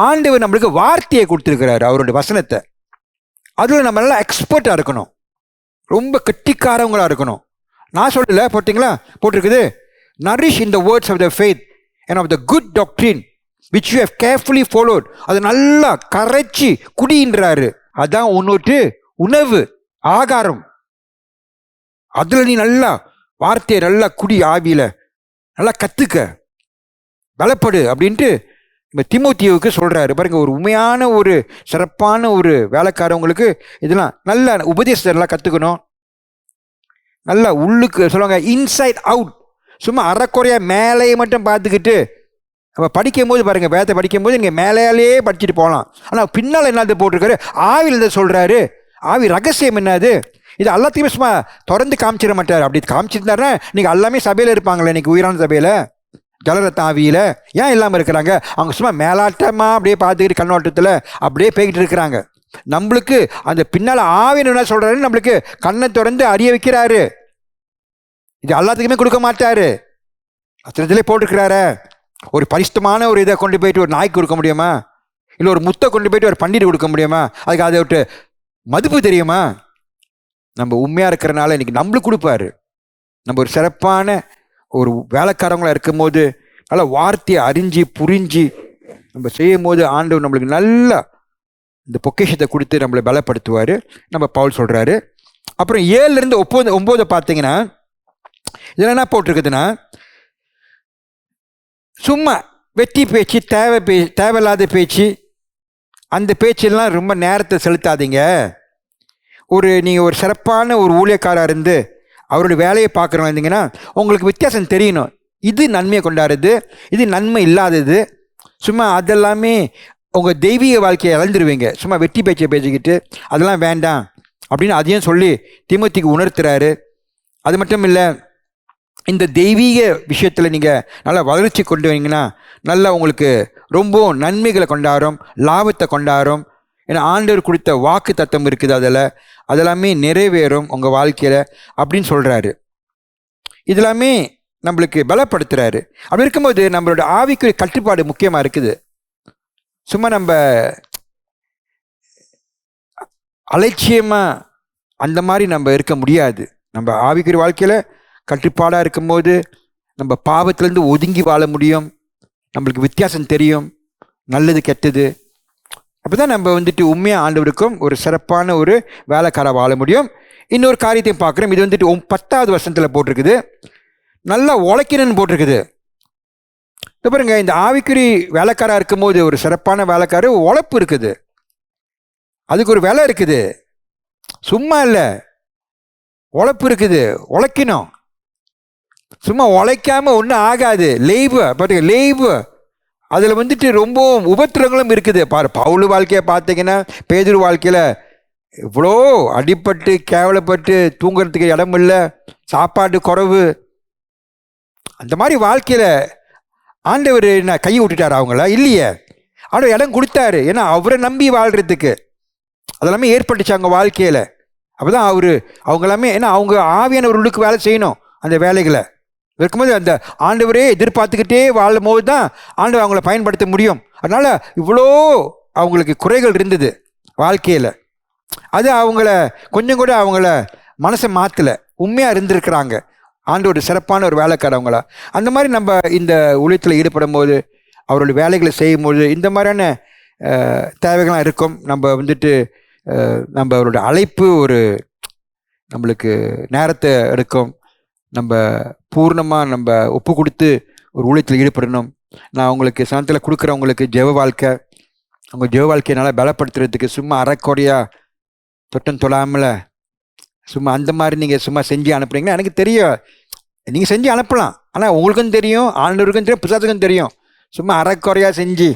ஆண்டவர் நம்மளுக்கு வார்த்தையை கொடுத்துருக்கிறாரு, அவருடைய வசனத்தை. அதில் நம்ம நல்லா எக்ஸ்பர்ட்டாக இருக்கணும், ரொம்ப கெட்டிக்காரவங்களாக இருக்கணும். நான் சொல்லலை, போட்டிங்களா, போட்டிருக்குது, nourish in the words of the faith and of the good doctrine which you have carefully followed. அது நல்லா கரைச்சி குடின்றாரு. அதான் உன்னோட்டு உணவு, ஆகாரம். அதில் நீ நல்லா வார்த்தையை நல்லா குடி, ஆவியில் நல்லா கற்றுக்க, பலப்படு அப்படின்ட்டு இப்போ தீமோத்தேயுவுக்கு சொல்கிறாரு பாருங்க, ஒரு உண்மையான ஒரு சிறப்பான ஒரு வேலைக்காரவங்களுக்கு இதெல்லாம் நல்ல உபதேசத்தெல்லாம் கற்றுக்கணும். நல்லா உள்ளுக்கு சொல்லுவாங்க இன்சைட் அவுட். சும்மா அறக்குறையா மேலேயே மட்டும் பார்த்துக்கிட்டு நம்ம படிக்கும்போது பாருங்கள், வேதத்தை படிக்கும்போது நீங்கள் மேலேயே படிச்சுட்டு போகலாம். ஆனால் பின்னால் என்னது போட்டிருக்காரு, ஆவியில் இதை சொல்கிறாரு. ஆவி ரகசியம் என்னது, இது எல்லாத்தையுமே சும்மா திறந்து காமிச்சிட மாட்டார். அப்படி காமிச்சிருந்தாருன்னா நீங்கள் எல்லாமே சபையில் இருப்பாங்களே, இன்றைக்கி உயிரான சபையில் ஜலரத்த ஆவியில் ஏன் இல்லாமல் இருக்கிறாங்க? அவங்க சும்மா மேலாட்டமாக அப்படியே பார்த்துக்கிட்டு கண்ணோட்டத்தில் அப்படியே போய்கிட்டு இருக்கிறாங்க. நம்மளுக்கு அந்த பின்னால் ஆவின்னு என்ன சொல்கிறாரு, நம்மளுக்கு கண்ணை திறந்து அறிய வைக்கிறாரு. இது எல்லாத்துக்குமே கொடுக்க மாட்டார். அத்தனத்திலே போட்டிருக்கிறாரு. ஒரு பரிசுத்தமான ஒரு இதை கொண்டு போயிட்டு ஒரு நாய்க்கு கொடுக்க முடியுமா? இல்லை ஒரு முத்தை கொண்டு போயிட்டு ஒரு பண்டிகை கொடுக்க முடியுமா? அதுக்கு அதை விட்டு மதிப்பு தெரியுமா? நம்ம உண்மையாக இருக்கிறனால இன்னைக்கு நம்மளுக்கு கொடுப்பாரு. நம்ம ஒரு சிறப்பான ஒரு வேலைக்காரங்களாக இருக்கும்போது நல்லா வார்த்தையை அறிஞ்சு புரிஞ்சு நம்ம செய்யும் போது ஆண்டவர் நம்மளுக்கு நல்லா இந்த பொக்கிஷத்தை கொடுத்து நம்மளை பலப்படுத்துவார். நம்ம பவுல் சொல்கிறாரு. அப்புறம் 7 9 பார்த்தீங்கன்னா இதில் என்ன போட்டிருக்குதுன்னா, சும்மா வெட்டி பேச்சு, தேவையில்லாத பேச்சு, அந்த பேச்செல்லாம் ரொம்ப நேரத்தை செலுத்தாதீங்க. நீங்கள் ஒரு சிறப்பான ஒரு ஊழியக்காரர் இருந்து அவருடைய வேலையை பார்க்குறவங்க இருந்தீங்கன்னா உங்களுக்கு வித்தியாசம் தெரியணும். இது நன்மையை கொண்டாடுறது, இது நன்மை இல்லாதது. சும்மா அதெல்லாமே உங்கள் தெய்வீக வாழ்க்கையை இழந்துருவீங்க. சும்மா வெட்டி பேச்சை பேசிக்கிட்டு அதெல்லாம் வேண்டாம் அப்படின்னு அதையும் சொல்லி தீமோத்தேயுக்கு உணர்த்துறாரு. அது மட்டும் இல்லை, இந்த தெய்வீக விஷயத்தில் நீங்கள் நல்லா வளர்ச்சி கொண்டு வந்தீங்கன்னா நல்லா உங்களுக்கு ரொம்ப நன்மைகளை கொண்டாடும், லாபத்தை கொண்டாடும். ஏன்னா ஆண்டவர் கொடுத்த வாக்கு தத்தம் இருக்குது, அதெல்லாமே நிறைவேறும் உங்கள் வாழ்க்கையில் அப்படின்னு சொல்கிறாரு. இதெல்லாமே நம்மளுக்கு பலப்படுத்துகிறாரு. அப்படி இருக்கும்போது நம்மளோட ஆவிக்குரிய கட்டுப்பாடு முக்கியமாக இருக்குது. சும்மா நம்ம அலட்சியமாக அந்த மாதிரி நம்ம இருக்க முடியாது. நம்ம ஆவிக்குரிய வாழ்க்கையில் கட்டுப்பாடாக இருக்கும்போது நம்ம பாவத்திலேருந்து ஒதுங்கி வாழ முடியும். நம்மளுக்கு வித்தியாசம் தெரியும், நல்லது கெட்டது. அப்போ தான் நம்ம உண்மையாக ஆண்டவருக்கும் ஒரு சிறப்பான ஒரு வேலைக்காராக வாழ முடியும். இன்னொரு காரியத்தையும் பார்க்குறோம். இது 10வது வசனத்தில் போட்டிருக்குது, நல்லா உழைக்கணும்னு போட்டிருக்குது. இப்போ பாருங்க, இந்த ஆவிக்குறி வேலைக்காராக இருக்கும்போது ஒரு சிறப்பான வேலைக்காரர் உழைப்பு இருக்குது, அதுக்கு ஒரு வேலை இருக்குது. சும்மா இல்லை, உழைப்பு இருக்குது, உழைக்கணும். சும்மா உழைக்காம ஒன்றும் ஆகாது. லேபு பார்த்துக்க, லேபு அதில் ரொம்ப உபத்திரங்களும் இருக்குது. பவுல் வாழ்க்கையை பார்த்தீங்கன்னா, பேதுரு வாழ்க்கையில் இவ்வளோ அடிப்பட்டு கேவலப்பட்டு தூங்குறதுக்கு இடம் இல்லை, சாப்பாடு குறைவு. அந்த மாதிரி வாழ்க்கையில் ஆண்டவர் என்ன கை விட்டுட்டார் அவங்கள? இல்லையே, ஆண்டவர் இடம் கொடுத்தாரு. ஏன்னா அவரை நம்பி வாழ்கிறதுக்கு அதெல்லாமே ஏற்பட்டுச்சு அவங்க வாழ்க்கையில். அப்போ தான் அவங்களாமே, ஏன்னா அவங்க ஆவியானவர்களுக்கு வேலை செய்யணும். அந்த வேலைகளை இருக்கும்போது அந்த ஆண்டவரே எதிர்பார்த்துக்கிட்டே வாழும் போது தான் ஆண்டவர் அவங்கள பயன்படுத்த முடியும். அதனால் இவ்வளோ அவங்களுக்கு குறைகள் இருந்தது வாழ்க்கையில். அது அவங்கள கொஞ்சம் கூட அவங்கள மனசை மாற்றலை, உண்மையாக இருந்திருக்கிறாங்க. ஆண்டோட சிறப்பான ஒரு வேலைக்காரவங்களா. அந்த மாதிரி நம்ம இந்த ஊழியத்தில் ஈடுபடும் போது, அவருடைய வேலைகளை செய்யும்போது இந்த மாதிரியான தேவைகள்லாம் இருக்கும். நம்ம நம்ம அவருடைய அழைப்பு ஒரு நம்மளுக்கு நேரத்தை எடுக்கும். நம்ம பூர்ணமாக நம்ம ஒப்பு கொடுத்து ஒரு ஊழியத்தில் ஈடுபடணும். நான் உங்களுக்கு சனத்தில் கொடுக்குறவங்களுக்கு ஜெப வாழ்க்கை, அவங்க ஜெப வாழ்க்கையை நல்லா பலப்படுத்துறதுக்கு சும்மா அறக்குறையாக தொட்டம் தொழாமல் சும்மா அந்த மாதிரி நீங்கள் சும்மா செஞ்சு அனுப்புறீங்கன்னா எனக்கு தெரியும், நீங்கள் செஞ்சு அனுப்பலாம். ஆனால் உங்களுக்கும் தெரியும், ஆண்டவருக்கும் தெரியும், பிசாசுக்கும் தெரியும். சும்மா அறக்குறையாக செஞ்சு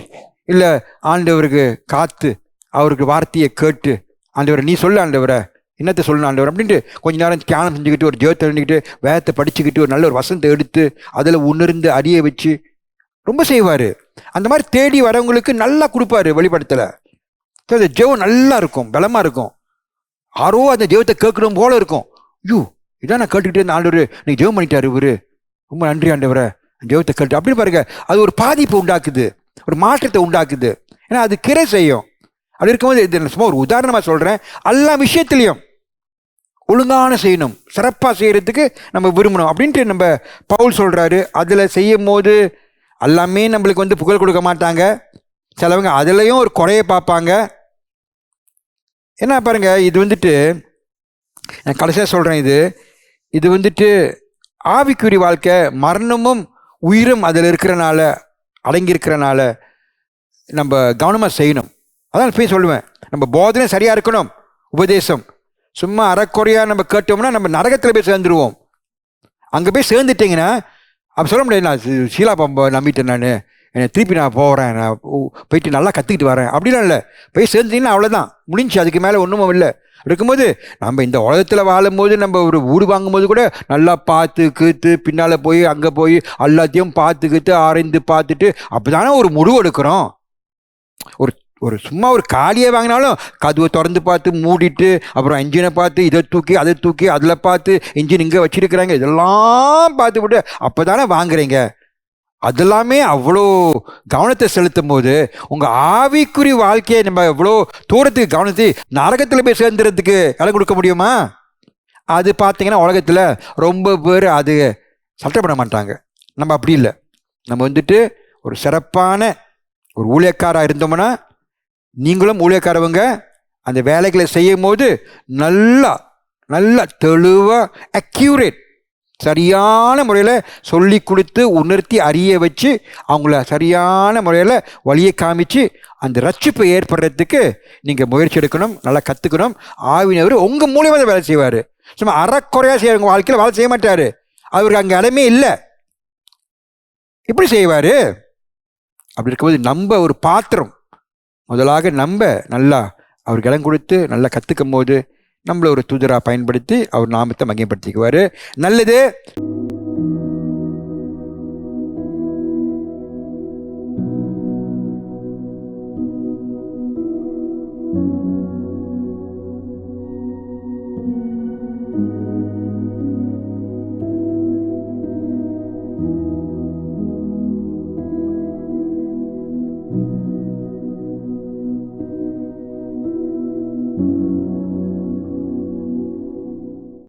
இல்லை, ஆண்டவருக்கு காத்து அவருக்கு வார்த்தையை கேட்டு, ஆண்டவரை நீ சொல்லு, ஆண்டவரை என்னத்தை சொல்லணும் ஆண்டவர் அப்படின்ட்டு கொஞ்ச நேரம் தியானம் செஞ்சுக்கிட்டு ஒரு ஜெபத்தை எழுந்துக்கிட்டு வேதத்தை படிச்சுக்கிட்டு ஒரு நல்ல ஒரு வசனத்தை எடுத்து அதில் உணர்ந்து அறிய வச்சு ரொம்ப செய்வார். அந்த மாதிரி தேடி வரவங்களுக்கு நல்லா கொடுப்பாரு வெளிப்படுத்தலை. அந்த ஜெபம் நல்லா இருக்கும், பலமாக இருக்கும். யாரோ அந்த ஜெபத்தை கேட்கணும் போல இருக்கும். ஐயோ, இதான் நான் கேட்டுக்கிட்டே இருந்த ஆண்டவர் நீ ஜெபம் பண்ணிட்டாரு இவரு, ரொம்ப நன்றி ஆண்டவரை, ஜெபத்தை கேட்டு அப்படின்னு பாருங்க. அது ஒரு பாதிப்பு உண்டாக்குது, ஒரு மாற்றத்தை உண்டாக்குது. ஏன்னா அது கிரை செய்யும். அப்படி இருக்கும்போது இது சும்மா ஒரு உதாரணமாக சொல்கிறேன். எல்லா விஷயத்துலையும் ஒழுங்கான செய்யணும், சிறப்பாக செய்கிறதுக்கு நம்ம விரும்பணும் அப்படின்ட்டு நம்ம பவுல் சொல்கிறாரு. அதில் செய்யும் போது எல்லாமே நம்மளுக்கு புகழ் கொடுக்க மாட்டாங்க. சிலவங்க அதுலேயும் ஒரு குறைய பார்ப்பாங்க. என்ன பாருங்க, இது நான் கடைசியாக சொல்கிறேன், இது ஆவிக்குரிய வாழ்க்கை, மரணமும் உயிரும் அதில் இருக்கிறனால, அடங்கியிருக்கிறனால நம்ம கவனமாக செய்யணும். அதான் போய் சொல்லுவேன், நம்ம போதனை சரியாக இருக்கணும். உபதேசம் சும்மா அறக்குறையாக நம்ம கேட்டோம்னா நம்ம நரகத்தில் போய் சேர்ந்துருவோம். அங்கே போய் சேர்ந்துட்டிங்கன்னா அப்போ சொல்ல முடியாது, நான் ஷீலா பம்பை நம்பிட்டேன், நான் என்னை திருப்பி நான் போகிறேன், நான் போயிட்டு நல்லா கற்றுக்கிட்டு வரேன் அப்படிலாம் இல்லை. போய் சேர்ந்துட்டிங்கன்னா அவ்வளோதான், முடிஞ்சு. அதுக்கு மேலே ஒன்றும் இல்லை. இருக்கும்போது நம்ம இந்த உலகத்தில் வாழும்போது நம்ம ஒரு வீடு வாங்கும்போது கூட நல்லா பார்த்து கீத்து பின்னால் போய் அங்கே போய் எல்லாத்தையும் பார்த்துக்கிட்டு ஆராய்ந்து பார்த்துட்டு அப்போ தானே ஒரு முடிவு எடுக்கிறோம். ஒரு ஒரு சும்மா ஒரு காலியை வாங்கினாலும் கதவை திறந்து பார்த்து மூடிட்டு அப்புறம் இன்ஜினை பார்த்து இதை தூக்கி அதை தூக்கி அதில் பார்த்து இன்ஜின் இங்கே வச்சிருக்கிறாங்க இதெல்லாம் பார்த்து விட்டு அப்போ தானே வாங்குறீங்க. அதெல்லாமே அவ்வளோ கவனத்தை செலுத்தும் போது உங்கள் ஆவிக்குறி வாழ்க்கையை நம்ம எவ்வளோ தூரத்துக்கு கவனத்தை நரகத்தில் போய் சேர்ந்துறதுக்கு இடம் கொடுக்க முடியுமா? அது பார்த்தீங்கன்னா உலகத்தில் ரொம்ப பேர் அது சட்டை பண்ண மாட்டாங்க. நம்ம அப்படி இல்லை. நம்ம வந்துட்டு ஒரு சிறப்பான ஒரு ஊழியக்காராக இருந்தோம்னா, நீங்களும் ஊழியக்காரவங்க அந்த வேலைகளை செய்யும் போது நல்லா நல்லா தெளிவாக அக்யூரேட் சரியான முறையில் சொல்லி கொடுத்து உணர்த்தி அறிய வச்சு அவங்கள சரியான முறையில் வழியை காமிச்சு அந்த ரட்சிப்பை ஏற்படுறதுக்கு நீங்கள் முயற்சி எடுக்கணும், நல்லா கற்றுக்கணும். ஆவினவர் உங்கள் மூலியமாக தான் வேலை செய்வார். சும்மா அறக்குறையாக செய்யறவங்க வாழ்க்கையில் வேலை செய்ய மாட்டார். அவருக்கு அங்கே இடமே இல்லை. இப்படி செய்வார். அப்படி இருக்கும்போது நம்ம ஒரு பாத்திரம், முதலாக நம்ம நல்லா அவருக்கு இடம் கொடுத்து நல்லா கற்றுக்கும் போது நம்மளை ஒரு தூதராக பயன்படுத்தி அவர் நாமத்தை மகிமைப்படுத்திக்குவார். நல்லது.